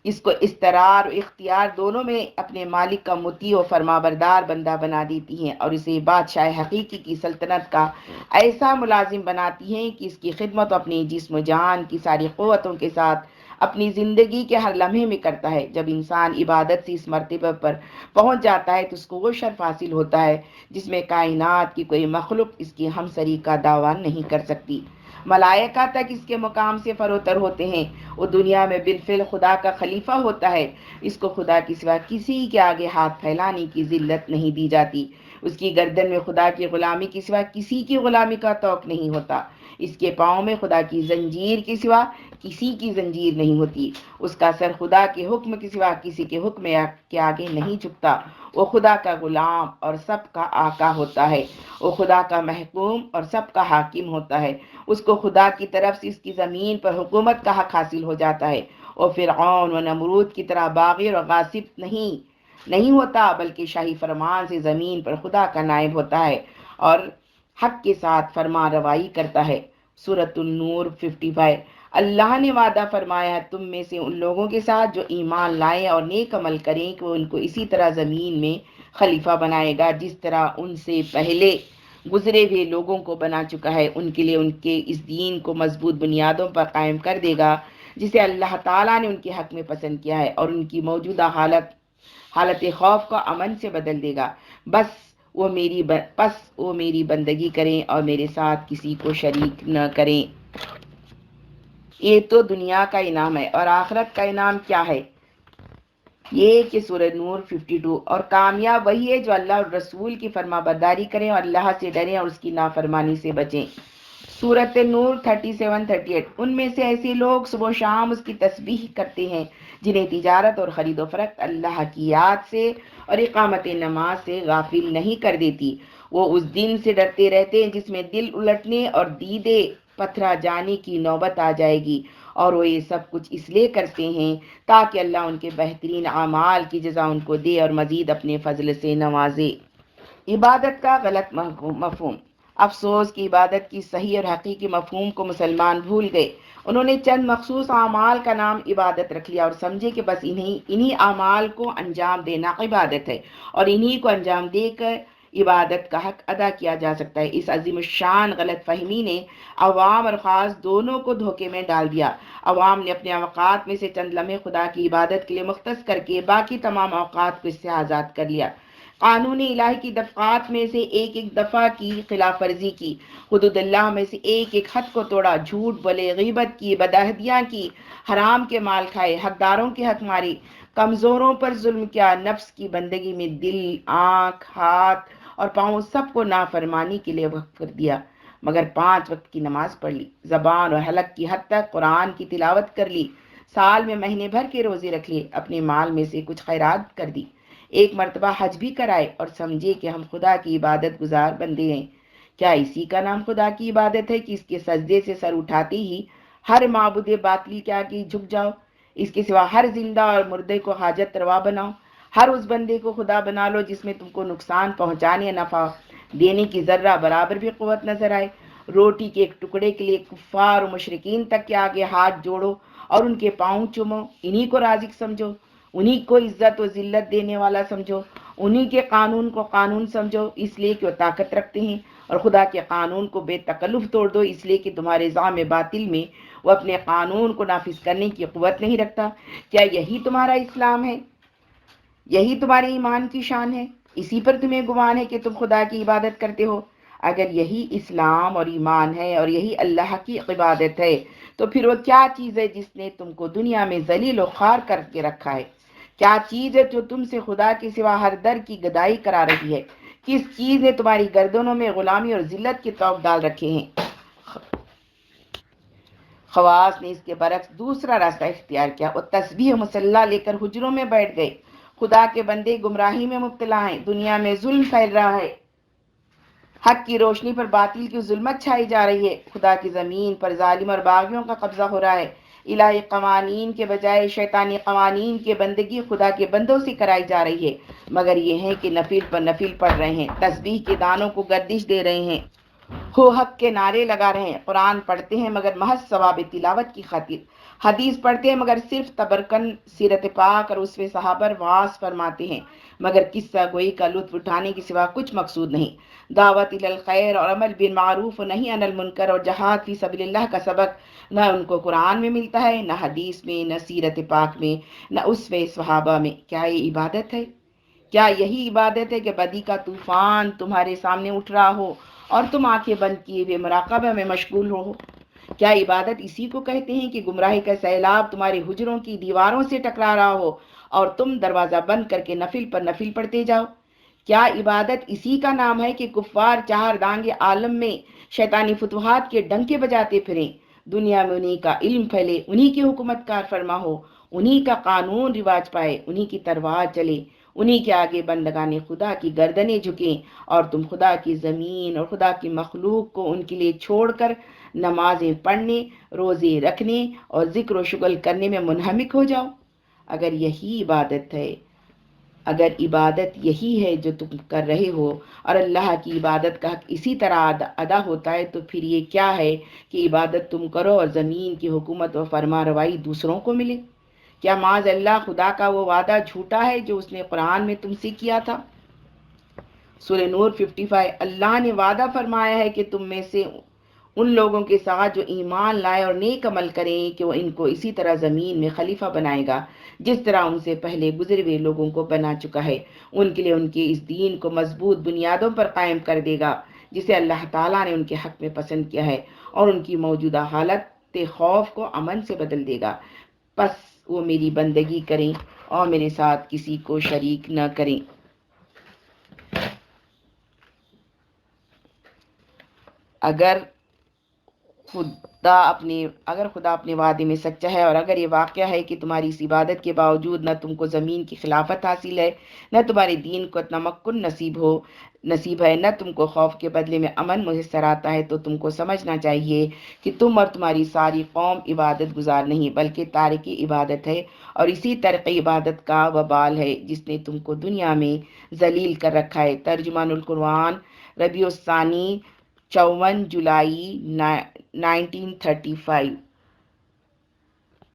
اس کو استقرار و اختیار دونوں میں اپنے مالک کا مطیع و فرما بردار بندہ بنا دیتی ہیں اور اسے بادشاہ حقیقی کی سلطنت کا ایسا ملازم بناتی ہیں کہ اس کی خدمت اپنی جسم و جان کی ساری قوتوں کے ساتھ اپنی زندگی کے ہر لمحے میں کرتا ہے۔ جب انسان عبادت سے اس مرتبہ پر پہنچ جاتا ہے تو اس کو وہ شرف حاصل ہوتا ہے جس میں کائنات کی کوئی مخلوق اس کی ہمسری کا دعویٰ نہیں کر سکتی۔ ملائکہ تک اس کے مقام سے فروتر ہوتے ہیں، وہ دنیا میں بالفعل خدا کا خلیفہ ہوتا ہے، اس کو خدا کے سوا کسی کے آگے ہاتھ پھیلانے کی ذلت نہیں دی جاتی، اس کی گردن میں خدا کی غلامی کے سوا کسی کی غلامی کا طوق نہیں ہوتا، اس کے پاؤں میں خدا کی زنجیر کے سوا کسی کی زنجیر نہیں ہوتی، اس کا سر خدا کے حکم کے سوا کسی کے حکم کے آگے نہیں جھکتا، وہ خدا کا غلام اور سب کا آقا ہوتا ہے، وہ خدا کا محکوم اور سب کا حاکم ہوتا ہے، اس کو خدا کی طرف سے اس کی زمین پر حکومت کا حق حاصل ہو جاتا ہے، اور فرعون و نمرود کی طرح باغی اور غاصب نہیں ہوتا بلکہ شاہی فرمان سے زمین پر خدا کا نائب ہوتا ہے اور حق کے ساتھ فرمان روائی کرتا ہے۔ سورۃ النور 55۔ اللہ نے وعدہ فرمایا تم میں سے ان لوگوں کے ساتھ جو ایمان لائیں اور نیک عمل کریں کہ وہ ان کو اسی طرح زمین میں خلیفہ بنائے گا جس طرح ان سے پہلے گزرے ہوئے لوگوں کو بنا چکا ہے، ان کے لیے ان کے اس دین کو مضبوط بنیادوں پر قائم کر دے گا جسے اللہ تعالیٰ نے ان کے حق میں پسند کیا ہے اور ان کی موجودہ حالت خوف کو امن سے بدل دے گا۔ بس وہ میری بندگی کریں اور میرے ساتھ کسی کو شریک نہ کریں۔ یہ تو دنیا کا انعام ہے، اور آخرت کا انعام کیا ہے؟ یہ کہ سورہ نور 52۔ اور کامیاب وہی ہے جو اللہ اور رسول کی فرما برداری کریں اور اللہ سے ڈریں اور اس کی نافرمانی سے بچیں۔ سورۃ نور 37-38۔ ان میں سے ایسے لوگ صبح و شام اس کی تسبیح کرتے ہیں جنہیں تجارت اور خرید و فروخت اللہ کی یاد سے اور اقامت نماز سے غافل نہیں کر دیتی، وہ اس دن سے ڈرتے رہتے ہیں جس میں دل الٹنے اور دیدے پتھرا جانے کی نوبت آ جائے گی، اور وہ یہ سب کچھ اس لیے کرتے ہیں تاکہ اللہ ان کے بہترین اعمال کی جزا ان کو دے اور مزید اپنے فضل سے نوازے۔ عبادت کا غلط مفہوم۔ افسوس کہ عبادت کی صحیح اور حقیقی مفہوم کو مسلمان بھول گئے انہوں نے چند مخصوص اعمال کا نام عبادت رکھ لیا اور سمجھے کہ بس انہی اعمال کو انجام دینا عبادت ہے اور انہی کو انجام دے کر عبادت کا حق ادا کیا جا سکتا ہے۔ اس عظیم الشان غلط فہمی نے عوام اور خاص دونوں کو دھوکے میں ڈال دیا۔ عوام نے اپنے اوقات میں سے چند لمحے خدا کی عبادت کے لیے مختص کر کے باقی تمام اوقات کو اس سے آزاد کر لیا۔ قانون الہی کی دفعات میں سے ایک ایک دفعہ کی خلاف ورزی کی، حدود اللہ میں سے ایک ایک حد کو توڑا، جھوٹ بولے، غیبت کی، بدعہدیاں کی، حرام کے مال کھائے، حقداروں کی حق ماری، کمزوروں پر ظلم کیا، نفس کی بندگی میں دل، آنکھ، ہاتھ اور پاؤں سب کو نافرمانی کے لیے وقف کر دیا، مگر 5 وقت کی نماز پڑھ لی، زبان اور حلق کی حد تک قرآن کی تلاوت کر لی، سال میں مہینے بھر کے روزے رکھ لیے، اپنے مال میں سے کچھ خیرات کر دی، ایک مرتبہ حج بھی کرائے اور سمجھے کہ ہم خدا کی عبادت گزار بندے ہیں۔ کیا اسی کا نام خدا کی عبادت ہے کہ اس کے سجدے سے سر اٹھاتے ہی ہر معبود باطل کے آگے جھک جاؤ، اس کے سوا ہر زندہ اور مردے کو حاجت روا بناؤ، ہر اس بندے کو خدا بنا لو جس میں تم کو نقصان پہنچانے یا نفع دینے کی ذرہ برابر بھی قوت نظر آئے، روٹی کے ایک ٹکڑے کے لیے کفار و مشرکین تک کے آگے ہاتھ جوڑو اور ان کے پاؤں چومو، انہی کو رازق سمجھو، انہی کو عزت و ذلت دینے والا سمجھو، انہی کے قانون کو قانون سمجھو اس لیے کہ وہ طاقت رکھتے ہیں، اور خدا کے قانون کو بے تکلف توڑ دو اس لیے کہ تمہارے زعم باطل میں وہ اپنے قانون کو نافذ کرنے کی قوت نہیں رکھتا۔ کیا یہی تمہارا اسلام ہے؟ یہی تمہارے ایمان کی شان ہے؟ اسی پر تمہیں گمان ہے کہ تم خدا کی عبادت کرتے ہو؟ اگر یہی اسلام اور ایمان ہے اور یہی اللہ کی عبادت ہے تو پھر وہ کیا چیز ہے جس نے تم کو دنیا میں ذلیل و خوار کر کے رکھا ہے؟ کیا چیز ہے جو تم سے خدا کے سوا ہر در کی گدائی کرا رہی ہے؟ کس چیز نے تمہاری گردنوں میں غلامی اور ذلت کے طوق ڈال رکھے ہیں؟ خواص نے اس کے برعکس دوسرا راستہ اختیار کیا، وہ تسبیح مسلح لے کر حجروں میں بیٹھ گئے۔ خدا کے بندے گمراہی میں مبتلا ہیں، دنیا میں ظلم پھیل رہا ہے، حق کی روشنی پر باطل کی ظلمت چھائی جا رہی ہے، خدا کی زمین پر ظالم اور باغیوں کا قبضہ ہو رہا ہے، الہی قوانین کے بجائے شیطانی قوانین کی بندگی خدا کے بندوں سے کرائی جا رہی ہے، مگر یہ ہے کہ نفل پر نفل پڑھ رہے ہیں، تسبیح کے دانوں کو گردش دے رہے ہیں، ہو حق کے نعرے لگا رہے ہیں، قرآن پڑھتے ہیں مگر محض ثواب تلاوت کی خاطر، حدیث پڑھتے ہیں مگر صرف تبرکن سیرت پاک اور اسوہ صحابہ واعظ فرماتے ہیں مگر قصہ گوئی کا لطف اٹھانے کے سوا کچھ مقصود نہیں، دعوت الی الخیر اور امر بالمعروف و نہی عن المنکر اور جہاد فی سبیل اللہ کا سبق نہ ان کو قرآن میں ملتا ہے، نہ حدیث میں، نہ سیرت پاک میں، نہ اسوہ صحابہ میں۔ کیا یہ عبادت ہے؟ کیا یہی عبادت ہے کہ بدی کا طوفان تمہارے سامنے اٹھ رہا ہو اور تم آنکھیں بند کیے ہوئے مراقبہ میں مشغول ہو؟ کیا عبادت اسی کو کہتے ہیں کہ گمراہی کا سیلاب تمہارے حجروں کی دیواروں سے ٹکرا رہا ہو اور تم دروازہ بند کر کے نفل پر نفل پڑھتے جاؤ؟ کیا عبادت اسی کا نام ہے کہ کفار چہار دانگ عالم میں شیطانی فتوحات کے ڈنکے بجاتے پھریں، دنیا میں انہی کا علم پھیلے، انہی کی حکومت کار فرما ہو، انہی کا قانون رواج پائے، انہی کی تلوار چلے، انہی کے آگے بندگان خدا کی گردنیں جھکیں اور تم خدا کی زمین اور خدا کی مخلوق کو ان کے لیے چھوڑ کر نمازیں پڑھنے، روزے رکھنے اور ذکر و شغل کرنے میں منہمک ہو جاؤ؟ اگر یہی عبادت ہے، اگر عبادت یہی ہے جو تم کر رہے ہو اور اللہ کی عبادت کا حق اسی طرح ادا ہوتا ہے تو پھر یہ کیا ہے کہ عبادت تم کرو اور زمین کی حکومت و فرما روائی دوسروں کو ملے؟ کیا معاذ اللہ خدا کا وہ وعدہ جھوٹا ہے جو اس نے قرآن میں تم سے کیا تھا؟ سورہ نور 55۔ اللہ نے وعدہ فرمایا ہے کہ تم میں سے ان لوگوں کے ساتھ جو ایمان لائے اور نیک عمل کریں کہ وہ ان کو اسی طرح زمین میں خلیفہ بنائے گا جس طرح ان سے پہلے گزرے ہوئے لوگوں کو بنا چکا ہے، ان کے لیے ان کے اس دین کو مضبوط بنیادوں پر قائم کر دے گا جسے اللہ تعالیٰ نے ان کے حق میں پسند کیا ہے، اور ان کی موجودہ حالت خوف کو امن سے بدل دے گا، پس وہ میری بندگی کریں اور میرے ساتھ کسی کو شریک نہ کریں۔ اگر خدا اپنے وعدے میں سچا ہے اور اگر یہ واقعہ ہے کہ تمہاری اس عبادت کے باوجود نہ تم کو زمین کی خلافت حاصل ہے، نہ تمہارے دین کو تمکن نصیب ہے، نہ تم کو خوف کے بدلے میں امن میسر آتا ہے، تو تم کو سمجھنا چاہیے کہ تم اور تمہاری ساری قوم عبادت گزار نہیں بلکہ تارک عبادت ہے، اور اسی ترک عبادت کا وبال ہے جس نے تم کو دنیا میں ذلیل کر رکھا ہے۔ ترجمان القرآن، ربیع الثانی 54 جولائی 1935۔